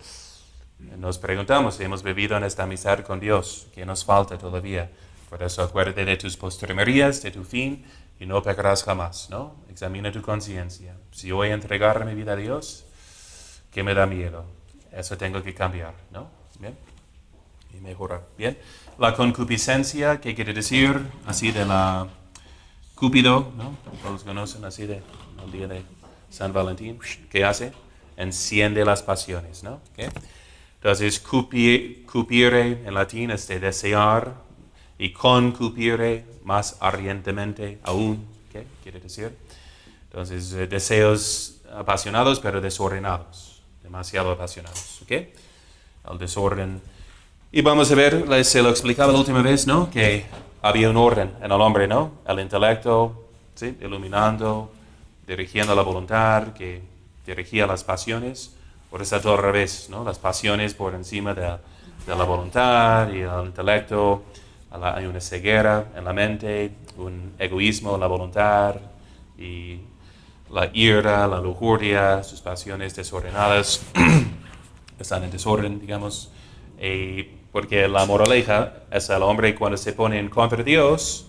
Speaker 1: nos preguntamos si hemos vivido en esta amistad con Dios, ¿qué nos falta todavía? Por eso acuérdate de tus postrimerías, de tu fin, y no pecarás jamás, ¿no? Examina tu conciencia. Si voy a entregar mi vida a Dios, ¿qué me da miedo? Eso tengo que cambiar, ¿no? ¿Bien? Y mejorar, ¿bien? La concupiscencia, ¿qué quiere decir? Así de la Cúpido, ¿no? Todos conocen así el día de San Valentín. ¿Qué hace? Enciende las pasiones, ¿no? ¿Okay? Entonces, cupire en latín es de desear, y concupire más ardientemente aún, ¿qué quiere decir? Entonces, deseos apasionados pero desordenados, demasiado apasionados, ¿ok? El desorden. Y vamos a ver, se lo explicaba la última vez, ¿no? Que había un orden en el hombre, ¿no? El intelecto, ¿sí? Iluminando, dirigiendo la voluntad, que dirigía las pasiones. Por eso todo al revés, ¿no? Las pasiones por encima de la voluntad y el intelecto. Hay una ceguera en la mente, un egoísmo en la voluntad y la ira, la lujuria, sus pasiones desordenadas están en desorden, digamos. Porque la moraleja es el hombre cuando se pone en contra de Dios,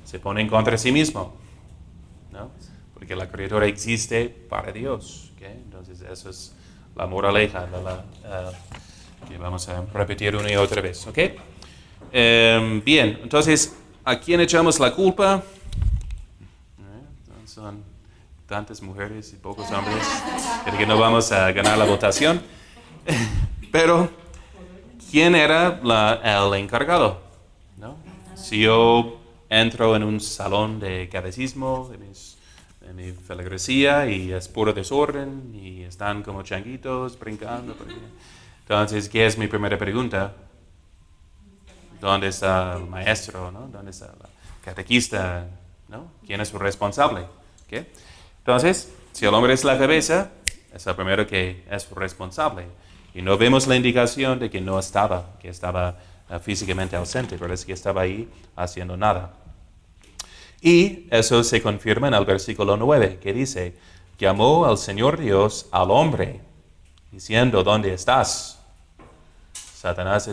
Speaker 1: se pone en contra de sí mismo, ¿no? Porque la criatura existe para Dios, ¿okay? Entonces eso es la moraleja que vamos a repetir una y otra vez, ¿ok? Bien, entonces, ¿a quién echamos la culpa? Son tantas mujeres y pocos hombres, creo que no vamos a ganar la votación. Pero, ¿quién era el encargado? ¿No? Si yo entro en un salón de catecismo de mi feligresía y es puro desorden y están como changuitos brincando, entonces, ¿qué es mi primera pregunta? ¿Dónde está el maestro? ¿No? ¿Dónde está el catequista? ¿No? ¿Quién es su responsable? ¿Okay? Entonces, si el hombre es la cabeza, es el primero que es responsable. Y no vemos la indicación de que no estaba, que estaba físicamente ausente, pero es que estaba ahí haciendo nada. Y eso se confirma en el versículo 9, que dice, llamó al Señor Dios al hombre, diciendo, ¿dónde estás? Satanás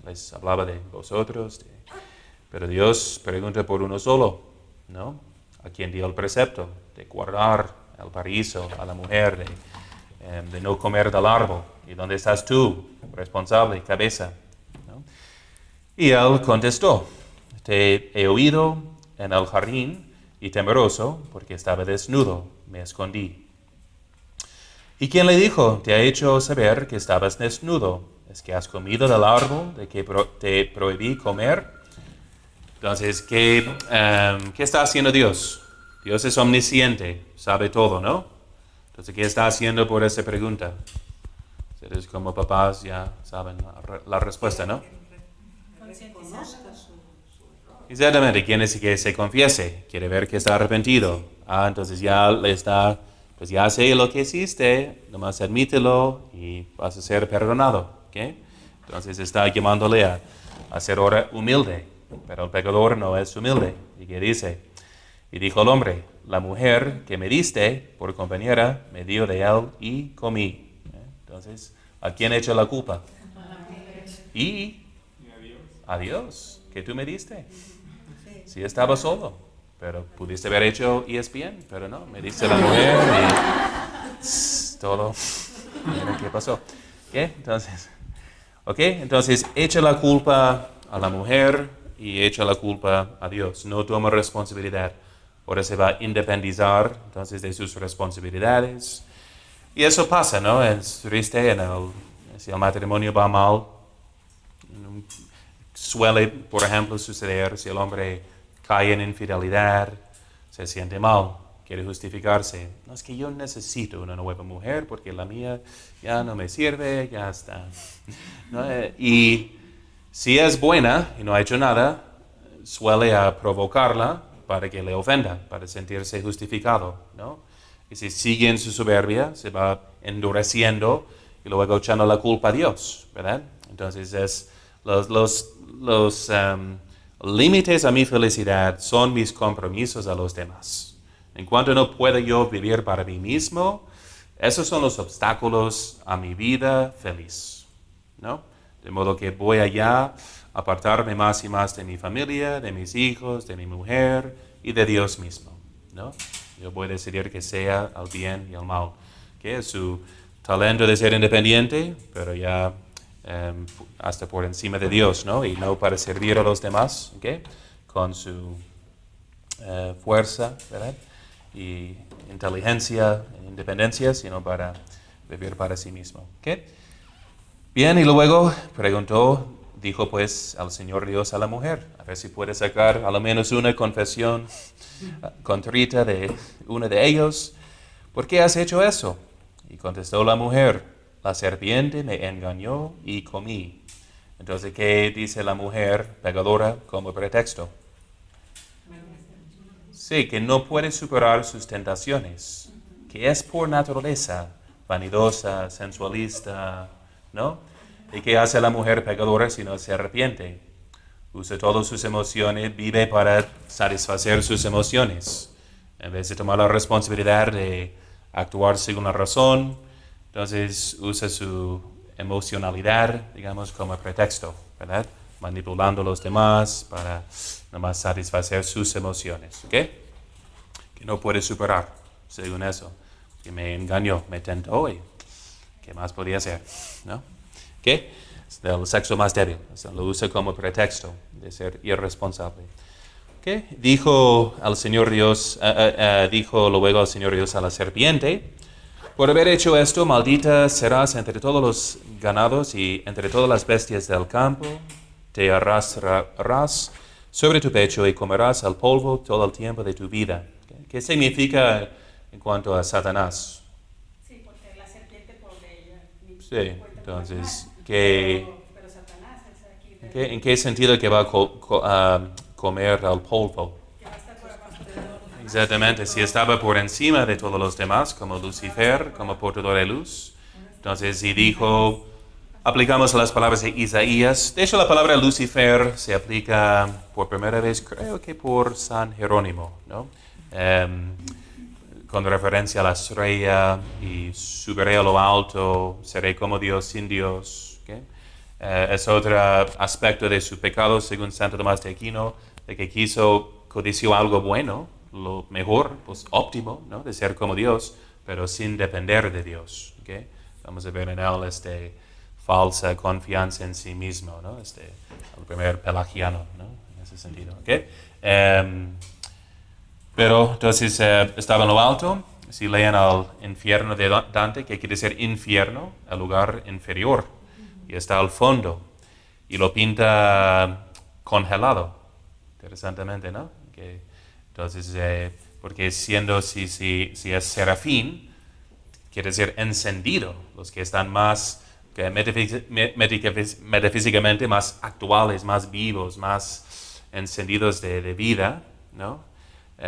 Speaker 1: les hablaba de vosotros, pero Dios pregunta por uno solo, ¿no? A quien dio el precepto de guardar al paraíso, a la mujer, de no comer del árbol. ¿Y dónde estás tú, responsable, cabeza? ¿No? Y él contestó, te he oído en el jardín y temeroso, porque estaba desnudo, me escondí. ¿Y quién le dijo, te ha hecho saber que estabas desnudo? ¿Es que has comido del árbol de que te prohibí comer? Entonces, ¿qué está haciendo Dios? Dios es omnisciente, sabe todo, ¿no? Entonces, ¿qué está haciendo por esa pregunta? Ustedes como papás ya saben la respuesta, ¿no? Exactamente, quiere decir que se confiese, quiere ver que está arrepentido. Entonces ya le está, pues ya sé lo que hiciste, nomás admítelo y vas a ser perdonado, ¿ok? Entonces está llamándole a ser ahora humilde, pero el pecador no es humilde. ¿Y qué dice? Y dijo el hombre, la mujer que me diste por compañera me dio de él y comí. Entonces, ¿a quién echa la culpa? Y a Dios, que tú me diste. Sí, estaba solo, pero pudiste haber hecho ESPN, pero no, me diste la mujer y todo. Mira qué pasó. Entonces, echa la culpa a la mujer y echa la culpa a Dios. No toma responsabilidad. Ahora se va a independizar entonces de sus responsabilidades. Y eso pasa, ¿no? Es triste si el matrimonio va mal. Suele, por ejemplo, suceder si el hombre cae en infidelidad, se siente mal, quiere justificarse. No, es que yo necesito una nueva mujer porque la mía ya no me sirve, ya está. ¿No? Y si es buena y no ha hecho nada, suele provocarla para que le ofenda, para sentirse justificado, ¿no? Y si sigue en su soberbia, se va endureciendo y luego echando la culpa a Dios, ¿verdad? Entonces los límites a mi felicidad son mis compromisos a los demás. En cuanto no pueda yo vivir para mí mismo, esos son los obstáculos a mi vida feliz, ¿no? De modo que voy allá a apartarme más y más de mi familia, de mis hijos, de mi mujer y de Dios mismo, ¿no? Yo voy a decidir que sea al bien y al mal, que es su talento de ser independiente, pero ya hasta por encima de Dios, ¿no? Y no para servir a los demás, ¿okay? Con su fuerza, ¿verdad? Y inteligencia, independencia, sino para vivir para sí mismo, ¿okay? Bien, y luego dijo pues al Señor Dios a la mujer, a ver si puede sacar a lo menos una confesión contrita de uno de ellos. ¿Por qué has hecho eso? Y contestó la mujer, la serpiente me engañó y comí. Entonces, ¿qué dice la mujer pecadora como pretexto? Sí, que no puede superar sus tentaciones, que es por naturaleza vanidosa, sensualista, ¿no? ¿Y qué hace la mujer pecadora si no se arrepiente? Usa todas sus emociones, vive para satisfacer sus emociones, en vez de tomar la responsabilidad de actuar según la razón. Entonces usa su emocionalidad, digamos, como pretexto, ¿verdad? Manipulando a los demás para nomás satisfacer sus emociones, ¿ok? Que no puede superar, según eso. Que me engañó, me tentó y ¿qué más podía hacer? ¿No? ¿Qué? Es del sexo más débil. O lo usa como pretexto de ser irresponsable. ¿Qué? Dijo luego al Señor Dios a la serpiente, por haber hecho esto, maldita serás entre todos los ganados y entre todas las bestias del campo. Te arrastrarás sobre tu pecho y comerás el polvo todo el tiempo de tu vida. ¿Qué significa en cuanto a Satanás?
Speaker 3: Sí, porque la serpiente por ella.
Speaker 1: Sí, entonces, ¿en
Speaker 3: Pero Satanás es aquí.
Speaker 1: qué sentido que va a comer el polvo?
Speaker 3: Que va a estar por abajo de todo.
Speaker 1: Exactamente, si estaba por encima de todos los demás, como Lucifer, como portador de luz. Entonces, si dijo, aplicamos las palabras de Isaías. De hecho, la palabra Lucifer se aplica por primera vez, creo que por San Jerónimo, ¿no? Con referencia a la estrella y subiré a lo alto, seré como Dios sin Dios. ¿Okay? Es otro aspecto de su pecado, según Santo Tomás de Aquino, de que codició algo bueno, lo mejor, pues óptimo, ¿no? De ser como Dios, pero sin depender de Dios. ¿Okay? Vamos a ver en él falsa confianza en sí mismo, ¿no? El primer pelagiano, ¿no? En ese sentido. ¿Okay? Pero entonces estaba en lo alto. Si leen al infierno de Dante, que quiere decir infierno, el lugar inferior, y está al fondo, y lo pinta congelado, interesantemente, ¿no? Entonces, porque si es serafín, quiere decir encendido, los que están más metafísicamente más actuales, más vivos, más encendidos de vida, ¿no?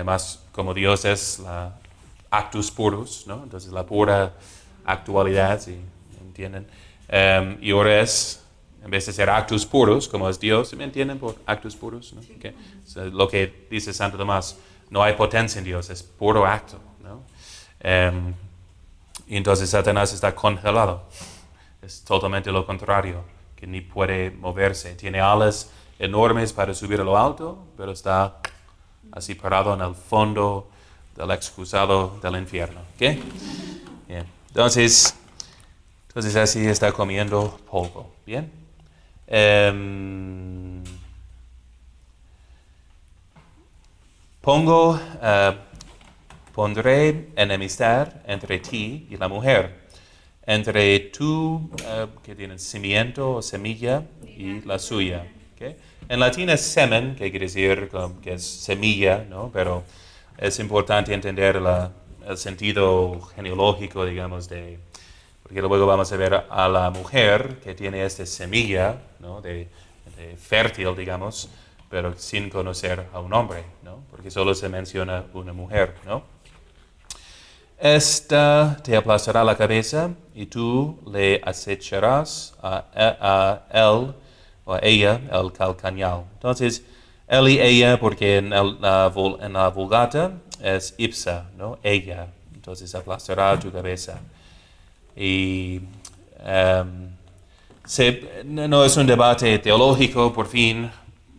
Speaker 1: Más como Dios es la actus purus, ¿no? Entonces la pura actualidad, ¿sí? ¿Entienden? Y ahora es, en vez de ser actus purus, como es Dios, ¿me entienden por actus purus? ¿No? Okay. So, lo que dice Santo Tomás, no hay potencia en Dios, es puro acto, ¿no? Y entonces Satanás está congelado. Es totalmente lo contrario, que ni puede moverse. Tiene alas enormes para subir a lo alto, pero está así parado en el fondo del excusado del infierno. ¿Okay? Bien. Entonces así está comiendo polvo. Bien. Pondré enemistad entre ti y la mujer, entre tu que tiene cimiento o semilla y la suya. ¿Okay? En latín es semen, que quiere decir que es semilla, ¿no? Pero es importante entender el sentido genealógico, digamos, porque luego vamos a ver a la mujer que tiene esta semilla, ¿no? de fértil, digamos, pero sin conocer a un hombre, ¿no? Porque solo se menciona una mujer, ¿no? Esta te aplastará la cabeza y tú le acecharás a él o a ella el calcañal. Entonces, él y ella, porque en la Vulgata es ipsa, ¿no? Ella. Entonces aplastará tu cabeza. Y no es un debate teológico, por fin,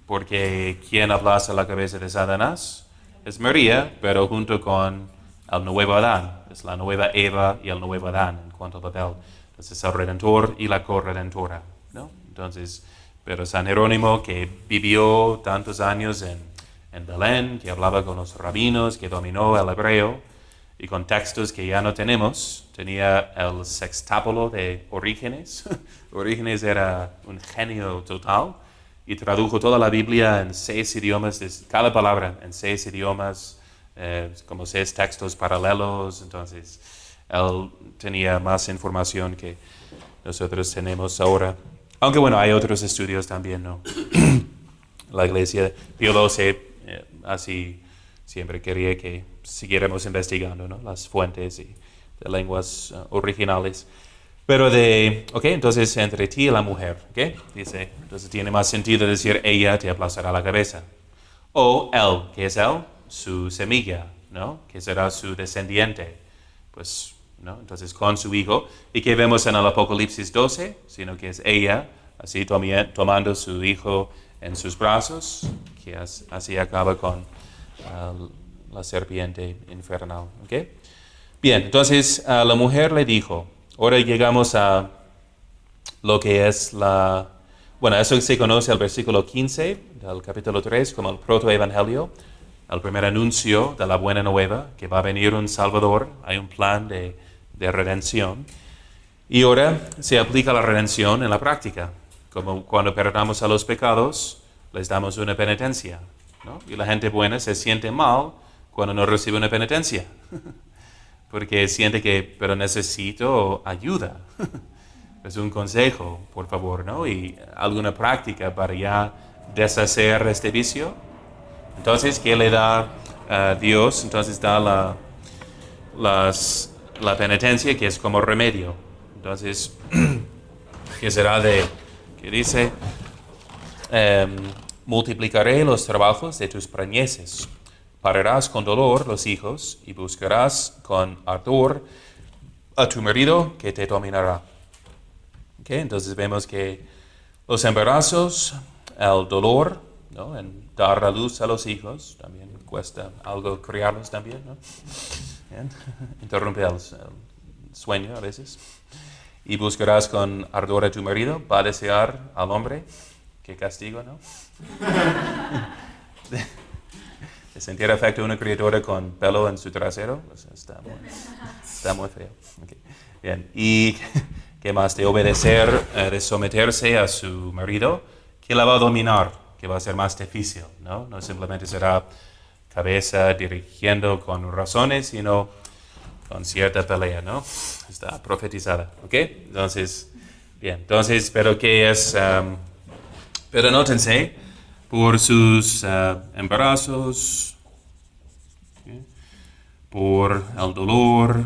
Speaker 1: porque ¿quién aplasta la cabeza de Satanás? Es María, pero junto con el nuevo Adán. Es la nueva Eva y el nuevo Adán en cuanto al papel. Entonces el Redentor y la corredentora, ¿no? Entonces, pero San Jerónimo, que vivió tantos años en Belén, que hablaba con los rabinos, que dominó el hebreo, y con textos que ya no tenemos, tenía el sextábulo de Orígenes. Orígenes era un genio total, y tradujo toda la Biblia en 6 idiomas, cada palabra en 6 idiomas, como 6 textos paralelos. Entonces, él tenía más información que nosotros tenemos ahora. Aunque bueno, hay otros estudios también, ¿no? La Iglesia, Pío XII, así siempre quería que siguiéramos investigando, ¿no? Las fuentes y de lenguas originales. Pero entonces entre ti y la mujer, ¿ok? Dice, entonces tiene más sentido decir ella te aplastará la cabeza. O él, ¿qué es él? Su semilla, ¿no? Que será su descendiente. Pues, ¿no? Entonces con su hijo. ¿Y qué vemos en el Apocalipsis 12? Sino que es ella, así tomando su hijo en sus brazos, que así acaba con la serpiente infernal. ¿Okay? Bien, entonces la mujer le dijo, ahora llegamos a lo que es eso se conoce al versículo 15 del capítulo 3 como el protoevangelio, el primer anuncio de la buena nueva, que va a venir un Salvador, hay un plan de redención. Y ahora se aplica la redención en la práctica, como cuando perdonamos a los pecados, les damos una penitencia, ¿no? Y la gente buena se siente mal cuando no recibe una penitencia, porque siente pero necesito ayuda. Es un consejo, por favor, ¿no? Y alguna práctica para ya deshacer este vicio. Entonces, ¿qué le da Dios? Entonces da la penitencia, que es como remedio. Entonces, ¿qué será que dice? Multiplicaré los trabajos de tus preñeces. Pararás con dolor los hijos y buscarás con ardor a tu marido que te dominará. Okay, entonces vemos que los embarazos, el dolor, ¿no? En dar a luz a los hijos, también cuesta algo criarlos también, ¿no? Bien. Interrumpe el sueño a veces. Y buscarás con ardor a tu marido, va a desear al hombre. Qué castigo, ¿no? De sentir afecto a una criatura con pelo en su trasero, pues está muy feo. Okay. Bien. Y ¿qué más? De obedecer, de someterse a su marido, que la va a dominar, que va a ser más difícil, ¿no? No simplemente será cabeza dirigiendo con razones, sino con cierta pelea, ¿no? Está profetizada, ¿ok? Entonces, bien, entonces, pero que es, pero nótense por sus embarazos, ¿okay? Por el dolor,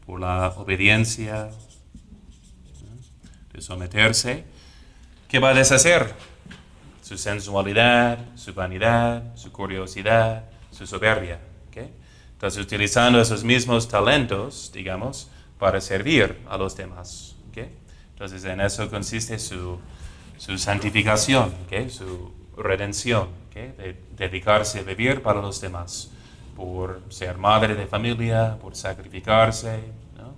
Speaker 1: por la obediencia, ¿no? De someterse, ¿qué va a deshacer? Su sensualidad, su vanidad, su curiosidad, su soberbia, ¿ok? Entonces, utilizando esos mismos talentos, digamos, para servir a los demás. ¿Okay? Entonces, en eso consiste su santificación, ¿okay? Su redención, ¿okay? De dedicarse a vivir para los demás, por ser madre de familia, por sacrificarse, ¿no?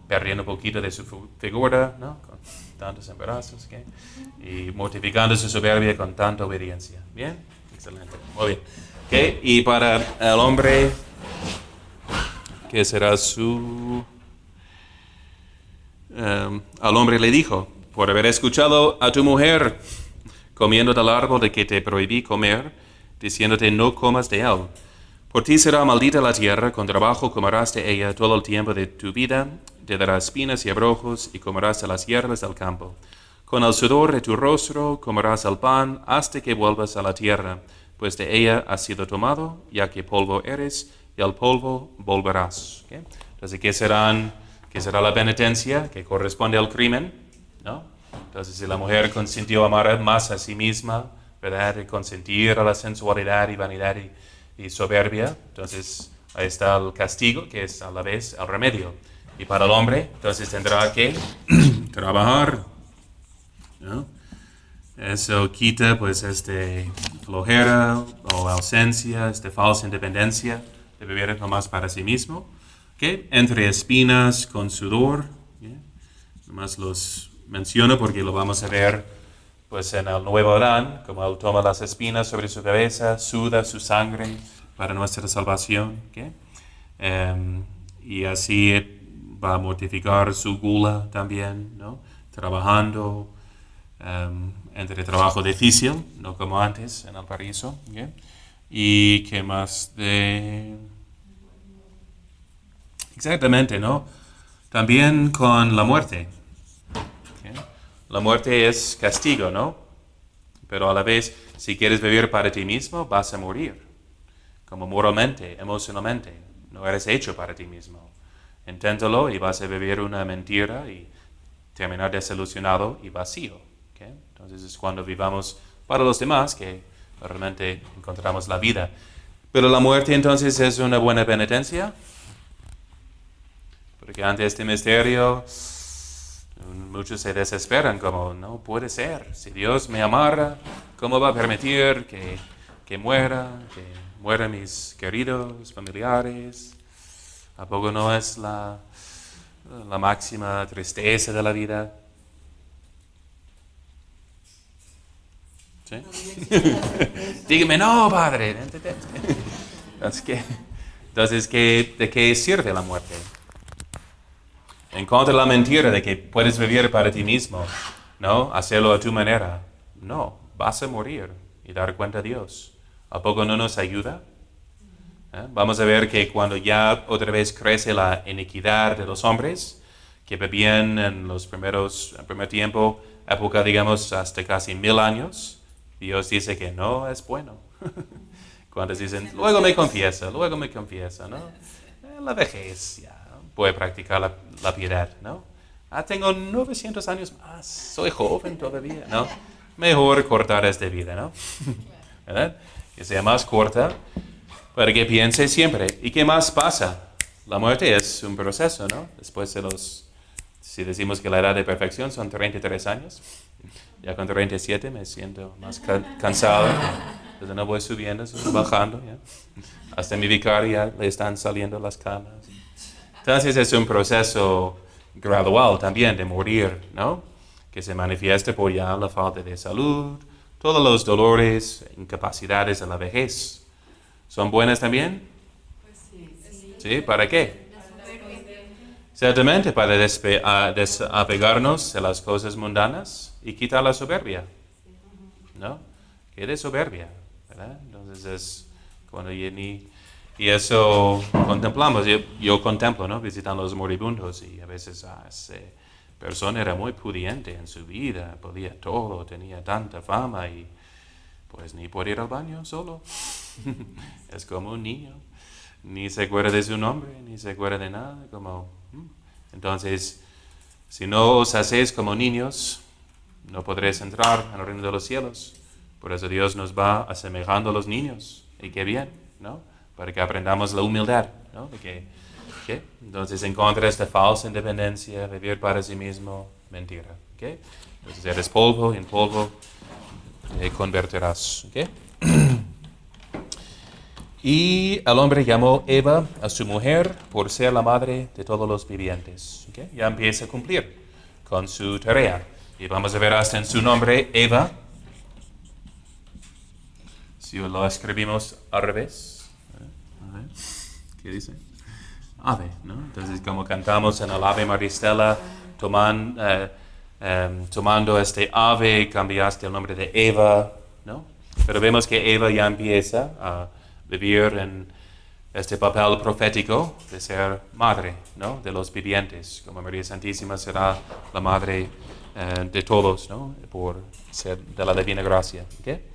Speaker 1: Perdiendo un poquito de su figura, ¿no? Con tantos embarazos, ¿okay? Y mortificando su soberbia con tanta obediencia. ¿Bien? Excelente. Muy bien. Okay. Y para el hombre, ¿qué será su? Al hombre le dijo, por haber escuchado a tu mujer comiendo del árbol de que te prohibí comer, diciéndote no comas de él. Por ti será maldita la tierra, con trabajo comerás de ella todo el tiempo de tu vida, te dará espinas y abrojos y comerás de las hierbas del campo. Con el sudor de tu rostro comerás el pan hasta que vuelvas a la tierra, pues de ella has sido tomado, ya que polvo eres, y al polvo volverás. ¿Okay? Entonces, ¿qué será la penitencia que corresponde al crimen? ¿No? Entonces, si la mujer consintió amar más a sí misma, ¿verdad? Y consentir a la sensualidad y vanidad y soberbia, entonces ahí está el castigo, que es a la vez el remedio. Y para el hombre, entonces tendrá que trabajar, ¿no? Eso quita pues flojera o ausencia, falsa independencia de vivir nomás para sí mismo. ¿Okay? Entre espinas con sudor, ¿okay? Nomás los menciono porque lo vamos a ver pues en el nuevo Adán, como él toma las espinas sobre su cabeza, suda su sangre para nuestra salvación. ¿Okay? Y así va a mortificar su gula también, ¿no? Trabajando entre trabajo difícil, no como antes en el paraíso. ¿Okay? Y qué más de... Exactamente, ¿no? También con la muerte. ¿Okay? La muerte es castigo, ¿no? Pero a la vez, si quieres vivir para ti mismo, vas a morir. Como moralmente, emocionalmente. No eres hecho para ti mismo. Inténtalo y vas a vivir una mentira y terminar desilusionado y vacío. ¿Okay? Entonces es cuando vivamos para los demás que realmente encontramos la vida. Pero la muerte entonces es una buena penitencia. Porque ante este misterio muchos se desesperan como, no puede ser. Si Dios me amara, ¿cómo va a permitir que mueran mis queridos familiares? ¿A poco no es la máxima tristeza de la vida? ¿Sí? Dígame, no, padre. Entonces, ¿de qué sirve la muerte? En contra de la mentira de que puedes vivir para ti mismo, ¿no? Hacerlo a tu manera. No, vas a morir y dar cuenta a Dios. ¿A poco no nos ayuda? Vamos a ver que cuando ya otra vez crece la iniquidad de los hombres, que vivían en el primer tiempo, época, digamos, hasta casi 1000 años, Dios dice que no es bueno. Cuando dicen, luego me confiesa, ¿no? La vejez, ya, puede practicar la piedad, ¿no? Tengo 900 años más, soy joven todavía, ¿no? Mejor cortar esta vida, ¿no? ¿Verdad? Que sea más corta, para que piense siempre. ¿Y qué más pasa? La muerte es un proceso, ¿no? Después si decimos que la edad de perfección son 33 años, Ya con 37 me siento más cansado. Entonces no voy subiendo, estoy bajando. ¿Ya? Hasta mi vicario ya le están saliendo las canas. Entonces es un proceso gradual también de morir, ¿no? Que se manifiesta por ya la falta de salud, todos los dolores, incapacidades de la vejez. ¿Son buenas también? ¿Sí? ¿Para qué? Ciertamente para desapegarnos de las cosas mundanas y quitar la soberbia, ¿no? ¿Qué de soberbia? ¿Verdad? Entonces es cuando y eso contemplamos. Yo contemplo, ¿no? Visitando los moribundos y a veces esa persona era muy pudiente en su vida, podía todo, tenía tanta fama y pues ni puede ir al baño solo. Es como un niño. Ni se acuerda de su nombre, ni se acuerda de nada. Entonces, si no os hacéis como niños, no podréis entrar en el reino de los cielos. Por eso Dios nos va asemejando a los niños. Y qué bien, ¿no? Para que aprendamos la humildad, ¿no? Entonces, en contra de esta falsa independencia, vivir para sí mismo, mentira. ¿Okay? Entonces, eres polvo y en polvo te convertirás. ¿Okay? Y el hombre llamó Eva a su mujer por ser la madre de todos los vivientes. ¿Okay? Ya empieza a cumplir con su tarea. Y vamos a ver hasta en su nombre, Eva. Si lo escribimos al revés. A ver, ¿qué dice? Ave, ¿no? Entonces, como cantamos en el Ave Maristela, tomando este ave, cambiaste el nombre de Eva, ¿no? Pero vemos que Eva ya empieza a vivir en este papel profético de ser madre, ¿no? De los vivientes, como María Santísima será la madre de todos, ¿no? Por ser de la divina gracia. ¿Okay?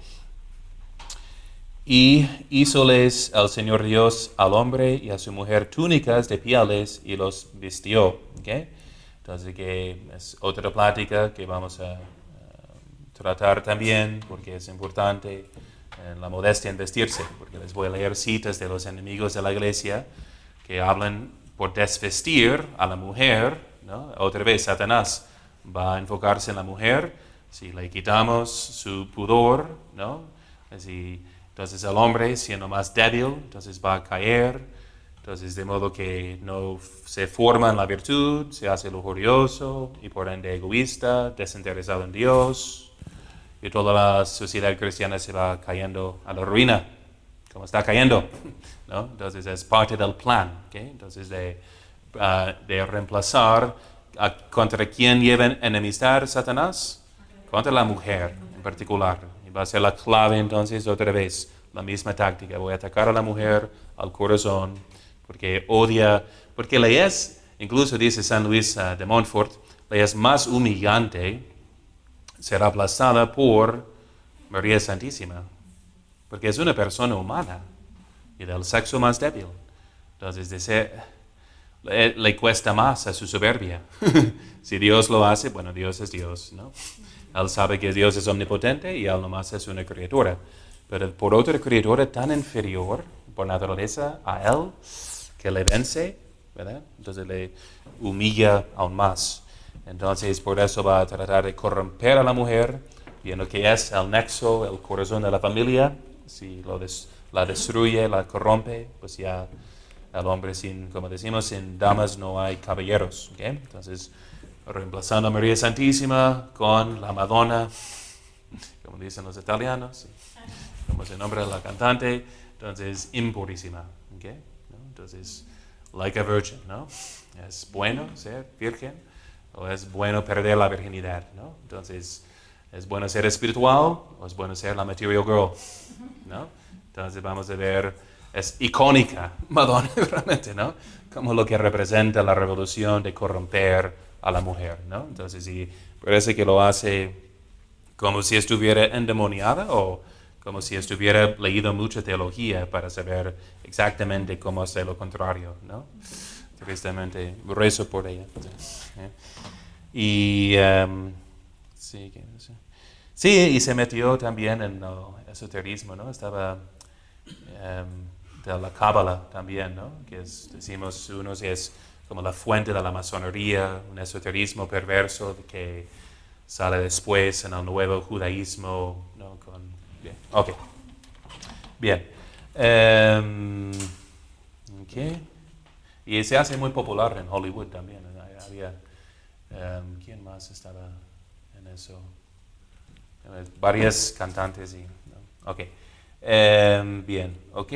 Speaker 1: Y hízoles el Señor Dios al hombre y a su mujer túnicas de pieles y los vistió. ¿Okay? Entonces, que es otra plática que vamos a tratar también, porque es importante en la modestia en vestirse, porque les voy a leer citas de los enemigos de la iglesia que hablan por desvestir a la mujer, ¿no? Otra vez Satanás va a enfocarse en la mujer, si le quitamos su pudor, ¿no? Entonces el hombre, siendo más débil, entonces va a caer, entonces de modo que no se forma en la virtud, se hace lujurioso y por ende egoísta, desinteresado en Dios, y toda la sociedad cristiana se va cayendo a la ruina, como está cayendo, ¿no? Entonces es parte del plan, ¿okay? Entonces de reemplazar contra quién lleva enemistad Satanás, contra la mujer en particular. Y va a ser la clave entonces otra vez, la misma táctica. Voy a atacar a la mujer, al corazón, porque odia, porque le es, incluso dice San Luis de Montfort, le es más humillante ser aplastada por María Santísima, porque es una persona humana y del sexo más débil. Entonces le cuesta más a su soberbia. Si Dios lo hace, bueno, Dios es Dios, ¿no? Él sabe que Dios es omnipotente y Él nomás es una criatura. Pero por otra criatura tan inferior por naturaleza a Él, que le vence, ¿verdad? Entonces le humilla aún más. Entonces, por eso va a tratar de corromper a la mujer, viendo que es el nexo, el corazón de la familia. Si la destruye, la corrompe, pues ya el hombre, como decimos, sin damas no hay caballeros. ¿Okay? Entonces, reemplazando a María Santísima con la Madonna, como dicen los italianos, como se nombra la cantante, entonces, impurísima. ¿Okay? ¿No? Entonces, like a virgin, ¿no? Es bueno ser virgen. O es bueno perder la virginidad, ¿no? Entonces, ¿es bueno ser espiritual o es bueno ser la material girl? ¿No? Entonces vamos a ver, es icónica Madonna realmente, ¿no? Como lo que representa la revolución de corromper a la mujer, ¿no? Entonces, sí, parece que lo hace como si estuviera endemoniada o como si estuviera leído mucha teología para saber exactamente cómo hacer lo contrario, ¿no? Tristemente, rezo por ella. Y sí, y se metió también en el esoterismo, ¿no? Estaba de la Cábala también, ¿no? Que decimos, unos es como la fuente de la masonería, un esoterismo perverso que sale después en el nuevo judaísmo, ¿no? Bien, ok. Bien. Ok. Y se hace muy popular en Hollywood también. Había, ¿quién más estaba en eso? Varias cantantes y, ¿no? Ok. Bien, ok.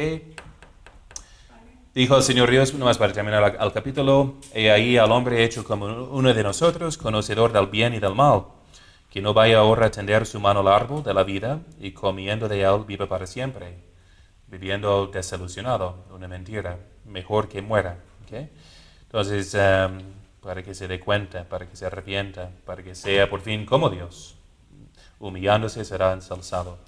Speaker 1: Dijo el Señor Dios, nomás para terminar al capítulo, he ahí al hombre hecho como uno de nosotros, conocedor del bien y del mal, que no vaya ahora a tender su mano al árbol de la vida y comiendo de él viva para siempre, viviendo desilusionado, una mentira, mejor que muera. ¿Okay? Entonces, para que se dé cuenta, para que se arrepienta, para que sea por fin como Dios, humillándose será ensalzado.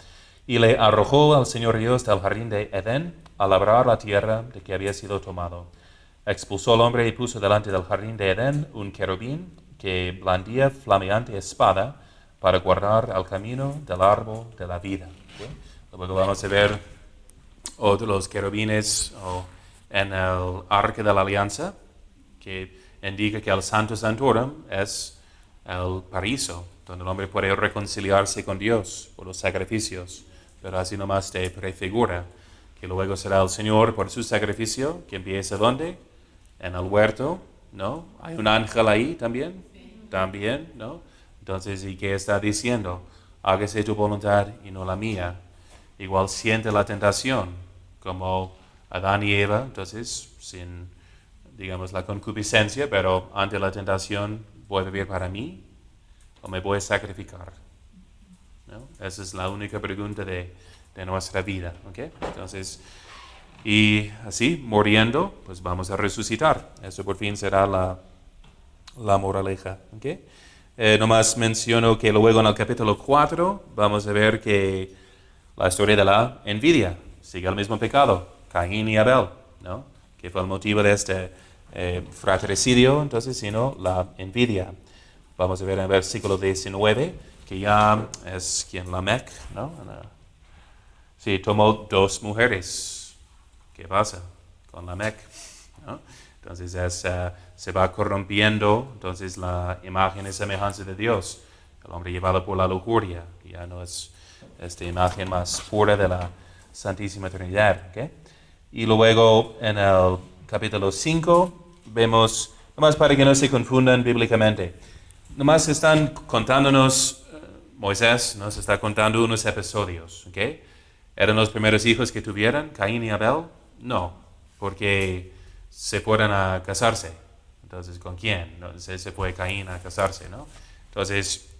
Speaker 1: Y le arrojó al Señor Dios del jardín de Edén a labrar la tierra de que había sido tomado. Expulsó al hombre y puso delante del jardín de Edén un querubín que blandía flameante espada para guardar el camino del árbol de la vida. ¿Okay? Luego vamos a ver los querubines en el arca de la alianza, que indica que el Santo Santorum es el paraíso, donde el hombre puede reconciliarse con Dios por los sacrificios, pero así nomás te prefigura que luego será el Señor por su sacrificio, que empieza ¿dónde? En el huerto, ¿no? Hay un ángel ahí también, también, ¿no? Entonces, ¿y qué está diciendo? Hágase tu voluntad y no la mía. Igual siente la tentación, como Adán y Eva, entonces, sin, digamos, la concupiscencia, pero ante la tentación, ¿voy a vivir para mí o me voy a sacrificar? ¿No? Esa es la única pregunta de nuestra vida. ¿Okay? Entonces, y así, muriendo, pues vamos a resucitar. Eso por fin será la moraleja. ¿Okay? Nomás menciono que luego en el capítulo 4 vamos a ver que la historia de la envidia sigue el mismo pecado, Caín y Abel, ¿no? Que fue el motivo de este fratricidio, entonces, sino la envidia. Vamos a ver en el versículo 19 que ya es quien Lamec, ¿no? Sí, tomó 2 mujeres. ¿Qué pasa con Lamec? ¿No? Entonces se va corrompiendo, entonces la imagen y semejanza de Dios. El hombre llevado por la lujuria, que ya no es esta imagen más pura de la Santísima Trinidad. ¿Okay? Y luego en el capítulo 5 vemos, nomás para que no se confundan bíblicamente, nomás están contándonos, Moisés nos está contando unos episodios. ¿Okay? ¿Eran los primeros hijos que tuvieron, Caín y Abel? No, porque se fueron a casarse. Entonces, ¿con quién? No, se fue Caín a casarse, ¿no? Entonces,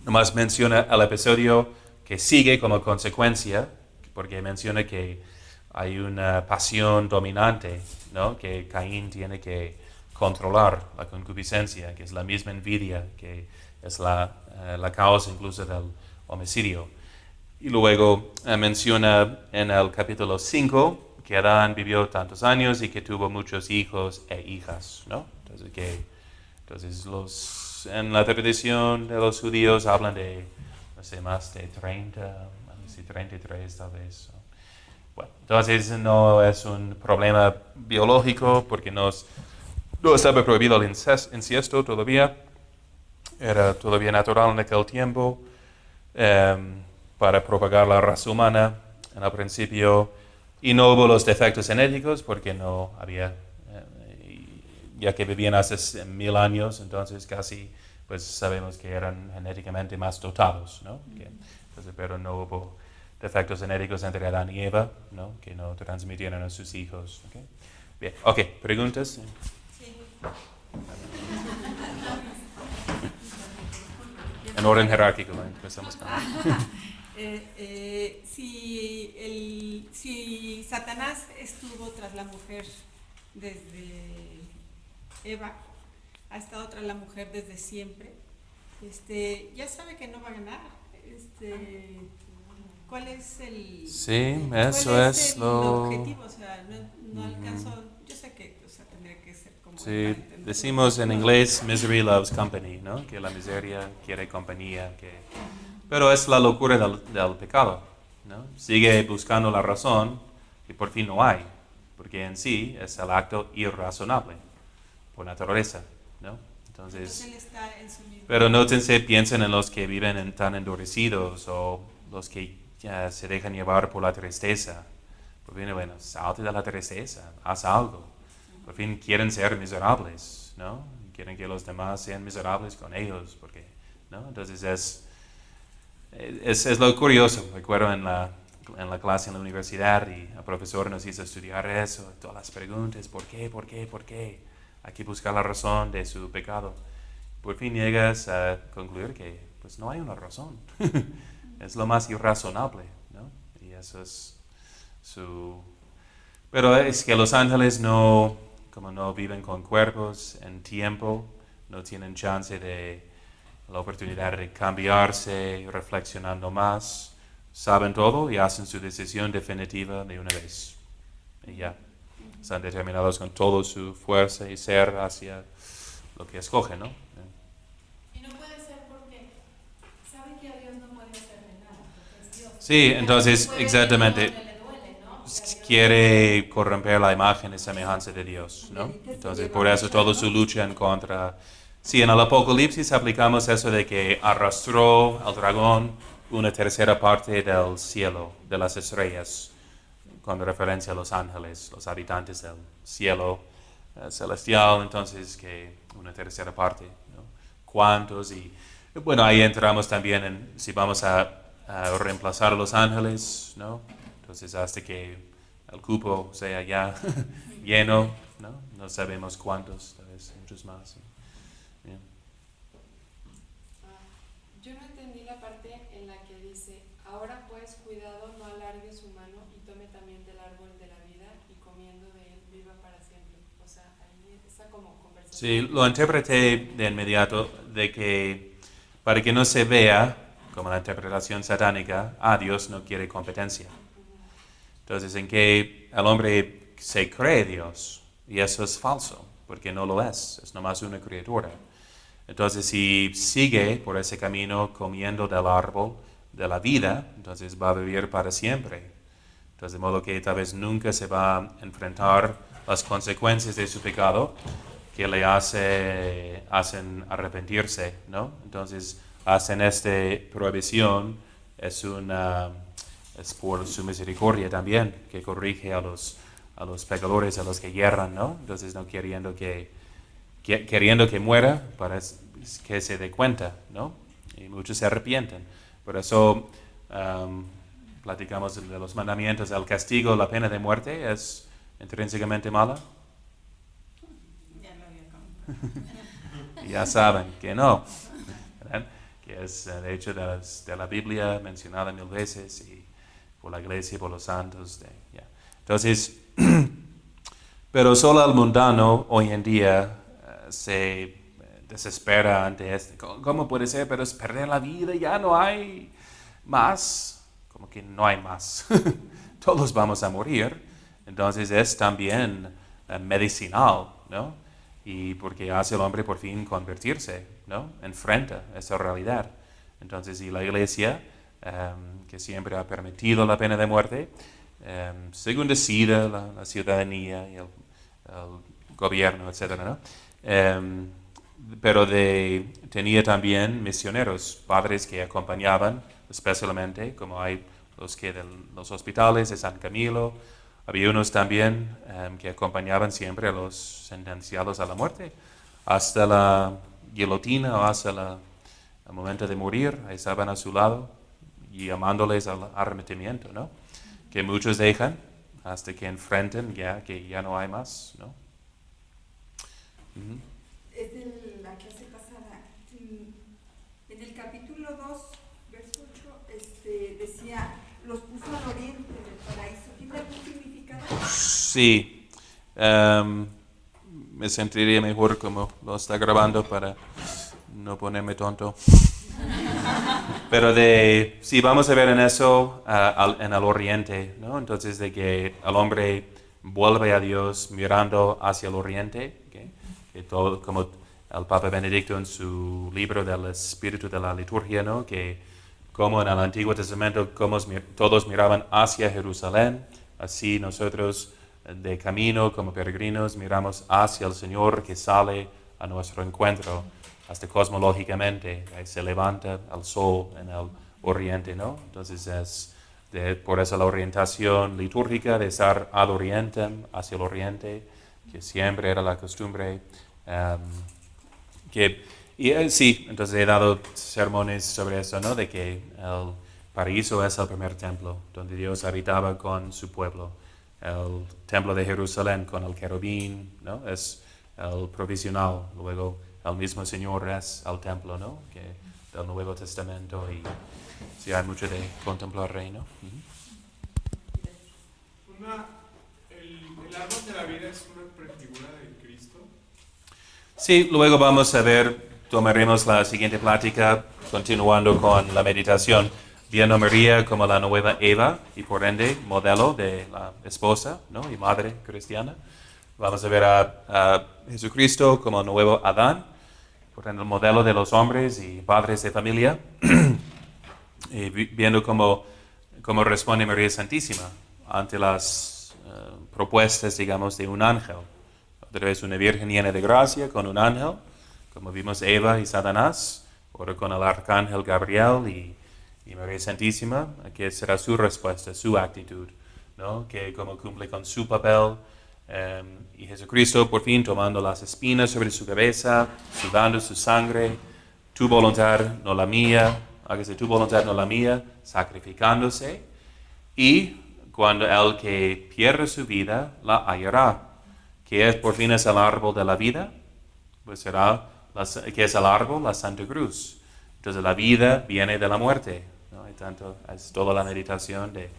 Speaker 1: nomás menciona el episodio que sigue como consecuencia, porque menciona que hay una pasión dominante, ¿no? Que Caín tiene que controlar, la concupiscencia, que es la misma envidia, que es la causa incluso del homicidio. Y luego menciona en el capítulo 5 que Adán vivió tantos años y que tuvo muchos hijos e hijas, ¿no? Entonces en la tradición de los judíos hablan de, no sé, más de 30, 33 tal vez. Bueno, entonces no es un problema biológico porque no estaba prohibido el incesto todavía, era todavía natural en aquel tiempo para propagar la raza humana en el principio. Y no hubo los defectos genéticos porque no había, ya que vivían hace 1000 años, entonces casi pues sabemos que eran genéticamente más dotados, ¿no? Entonces, pero no hubo defectos genéticos entre Adán y Eva, ¿no? Que no transmitieron a sus hijos. ¿Okay? Bien, ok, ¿preguntas?
Speaker 3: Sí.
Speaker 1: En orden jerárquico, empezamos con...
Speaker 3: Si Satanás estuvo tras la mujer desde Eva, ha estado tras la mujer desde siempre, ya sabe que no va a ganar. ¿Cuál es el,
Speaker 1: sí,
Speaker 3: cuál
Speaker 1: eso
Speaker 3: es el objetivo? O sea, no alcanzo, yo sé que tendría que ser como...
Speaker 1: Sí, decimos en inglés, misery loves company, ¿no? Que la miseria quiere compañía, pero es la locura del pecado, ¿no? Sigue buscando la razón y por fin no hay, porque en sí es el acto irrazonable por naturaleza, ¿no?
Speaker 3: Entonces él está en su mismo.
Speaker 1: pero nótense, piensen en los que viven tan endurecidos o los que ya se dejan llevar por la tristeza. Por fin, bueno, salte de la tristeza, haz algo. Por fin quieren ser miserables, ¿no? Quieren que los demás sean miserables con ellos, porque, ¿no? Entonces es lo curioso. Recuerdo en la clase en la universidad y el profesor nos hizo estudiar eso, todas las preguntas, ¿por qué? Hay que buscar la razón de su pecado. Por fin llegas a concluir que pues no hay una razón. Es lo más irrazonable, ¿no? Y eso es su... Pero es que los ángeles como no viven con cuerpos en tiempo, no tienen chance de la oportunidad de cambiarse, reflexionando más, saben todo y hacen su decisión definitiva de una vez. Y ya, están determinados con toda su fuerza y ser hacia lo que escogen, ¿no?
Speaker 4: Y no puede ser porque sabe que a Dios no puede hacerle nada, porque es Dios.
Speaker 1: Sí, entonces,
Speaker 4: Puede
Speaker 1: exactamente.
Speaker 4: que le duele, ¿no? Que a Dios
Speaker 1: Quiere corromper la imagen y semejanza de Dios, ¿no? Entonces, por eso toda su lucha en contra. Sí, en el Apocalipsis aplicamos eso de que arrastró al dragón una tercera parte del cielo, de las estrellas, con referencia a los ángeles, los habitantes del cielo celestial, entonces que una tercera parte, ¿no? ¿Cuántos? Y bueno, ahí entramos también en si vamos a reemplazar a los ángeles, ¿no? Entonces hasta que el cupo sea ya lleno, ¿no? No sabemos cuántos, tal vez muchos más. ¿Sí? Bien.
Speaker 4: Yo no entendí la parte en la que dice, ahora pues cuidado no alargue su mano y tome también del árbol de la vida y comiendo de él viva para siempre. O sea, ahí está como conversación.
Speaker 1: Sí, lo interpreté de inmediato de que para que no se vea como la interpretación satánica, Dios no quiere competencia. Entonces, en que el hombre se cree Dios, y eso es falso, porque no lo es nomás una criatura. Entonces, si sigue por ese camino comiendo del árbol de la vida, entonces va a vivir para siempre. Entonces, de modo que tal vez nunca se va a enfrentar las consecuencias de su pecado que le hacen arrepentirse, ¿no? Entonces, hacen esta prohibición, es por su misericordia también, que corrige a los pecadores, a los que yerran, ¿no? Entonces, no queriendo que muera para que se dé cuenta, ¿no? Y muchos se arrepienten. Por eso platicamos de los mandamientos. El castigo, la pena de muerte, es intrínsecamente mala.
Speaker 3: Ya lo había comentado.
Speaker 1: Ya saben que no, ¿verdad? Que es de hecho de la Biblia mencionada 1000 veces y por la iglesia y por los santos. Entonces, pero solo el mundano hoy en día se desespera ante esto. ¿Cómo puede ser? Pero es perder la vida, ya no hay más. Como que no hay más. Todos vamos a morir. Entonces es también medicinal, ¿no? Y porque hace al hombre por fin convertirse, ¿no? Enfrenta esa realidad. Entonces, y la iglesia, que siempre ha permitido la pena de muerte, según decida la ciudadanía y el gobierno, etcétera, ¿no? Pero tenía también misioneros, padres que acompañaban, especialmente, como hay los hospitales de San Camilo. Había unos también que acompañaban siempre a los sentenciados a la muerte, hasta la guillotina o hasta el momento de morir. Ahí estaban a su lado y llamándoles al arrepentimiento, ¿no? Que muchos dejan hasta que enfrenten que ya no hay más, ¿no? Uh-huh.
Speaker 2: Es de la clase pasada. En el capítulo 2, verso 8, decía, los puso al oriente del paraíso. ¿Tiene algún significado?
Speaker 1: Sí. Me sentiría mejor como lo está grabando para no ponerme tonto. Pero sí, vamos a ver en eso, en el oriente, ¿no? Entonces, de que el hombre vuelve a Dios mirando hacia el oriente, ¿okay? Que todo, como el Papa Benedicto en su libro del Espíritu de la Liturgia, ¿no? Que como en el Antiguo Testamento como todos miraban hacia Jerusalén, así nosotros de camino como peregrinos miramos hacia el Señor que sale a nuestro encuentro, hasta cosmológicamente, se levanta el sol en el oriente, ¿no? Entonces por eso la orientación litúrgica de estar ad orientem, hacia el oriente, que siempre era la costumbre. Sí, entonces he dado sermones sobre eso, ¿no? De que el paraíso es el primer templo, donde Dios habitaba con su pueblo. El templo de Jerusalén con el querubín, ¿no? Es el provisional. Luego el mismo Señor es el templo, ¿no? Del Nuevo Testamento, y sí hay mucho de contemplar ahí, ¿no?
Speaker 5: El árbol de la vida es una prefigura de Cristo.
Speaker 1: Sí, luego vamos a ver, tomaremos la siguiente plática continuando con la meditación, viendo a María como la nueva Eva y por ende modelo de la esposa, ¿no? Y madre cristiana. Vamos a ver a Jesucristo como el nuevo Adán, por ende el modelo de los hombres y padres de familia, y viendo cómo responde María Santísima ante las propuestas, digamos, de un ángel. Otra vez una virgen llena de gracia con un ángel, como vimos Eva y Satanás, ahora con el arcángel Gabriel y María Santísima, que será su respuesta, su actitud, ¿no? Que como cumple con su papel, y Jesucristo por fin tomando las espinas sobre su cabeza, sudando su sangre, tu voluntad, no la mía, hágase tu voluntad, no la mía, sacrificándose, y cuando el que pierde su vida la hallará, que es por fin es el árbol de la vida, pues será, que es el árbol, la Santa Cruz. Entonces la vida viene de la muerte, ¿no? Y tanto es toda la meditación de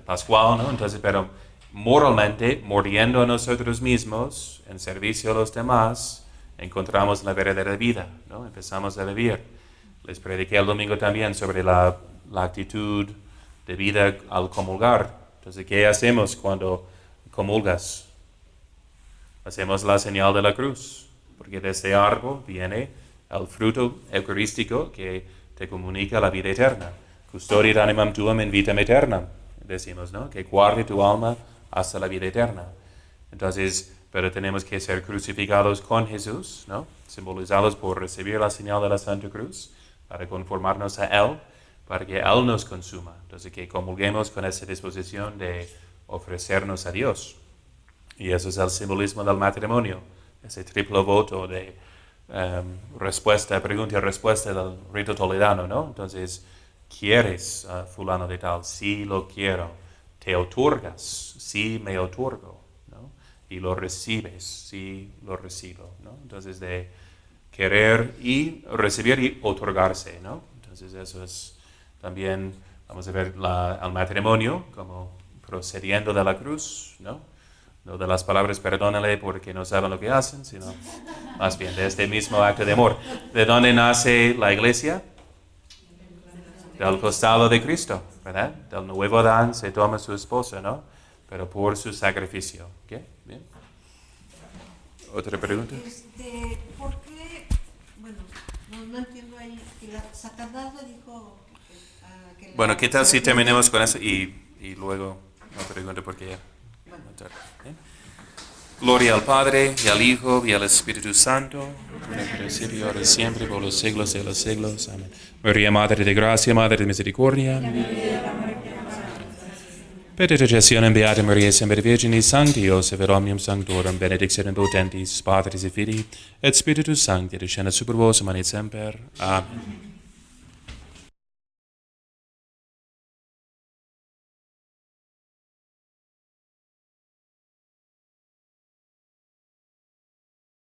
Speaker 1: Pascual, ¿no? Entonces, pero moralmente, muriendo a nosotros mismos, en servicio a los demás, encontramos la verdadera vida, ¿no? Empezamos a vivir. Les prediqué el domingo también sobre la actitud de vida al comulgar. Entonces, ¿qué hacemos cuando comulgas? Hacemos la señal de la cruz, porque de este árbol viene el fruto eucarístico que te comunica la vida eterna. Custodiet animam tuam in vitam aeternam, decimos, ¿no? Que guarde tu alma hasta la vida eterna. Entonces, pero tenemos que ser crucificados con Jesús, ¿no? Simbolizados por recibir la señal de la Santa Cruz, para conformarnos a Él, para que Él nos consuma. Entonces, que comulguemos con esa disposición de ofrecernos a Dios. Y eso es el simbolismo del matrimonio, ese triple voto de respuesta, pregunta y respuesta del rito toledano, ¿no? Entonces, ¿quieres a fulano de tal? Sí, lo quiero. ¿Te otorgas? Sí, me otorgo, ¿no? Y lo recibes, sí, lo recibo, ¿no? Entonces, de querer y recibir y otorgarse, ¿no? Entonces, eso es también, vamos a ver al matrimonio como procediendo de la cruz, ¿no? No de las palabras perdónale porque no saben lo que hacen, sino más bien de este mismo acto de amor. ¿De dónde nace la iglesia? Del costado de Cristo, ¿verdad? Del nuevo Adán se toma su esposa, ¿no? Pero por su sacrificio. ¿Qué? Bien. ¿Otra pregunta?
Speaker 6: ¿Por qué? Bueno, no entiendo ahí. Que Satanás le dijo que
Speaker 1: Bueno, ¿qué tal si terminemos con eso y luego no pregunto por qué ya? ¿Eh? Gloria al Padre, y al Hijo, y al Espíritu Santo, en el principio, ahora y siempre, por los siglos de los siglos. Amén. María, Madre de Gracia, Madre de Misericordia. Per intercessione Beata Maria, sempre Virginis Sancti, Joseph et omnium sanctorum, benedictionem potentis, Patris et Filii, et Spiritus Sancti, descendat super vos, et semper. Amen.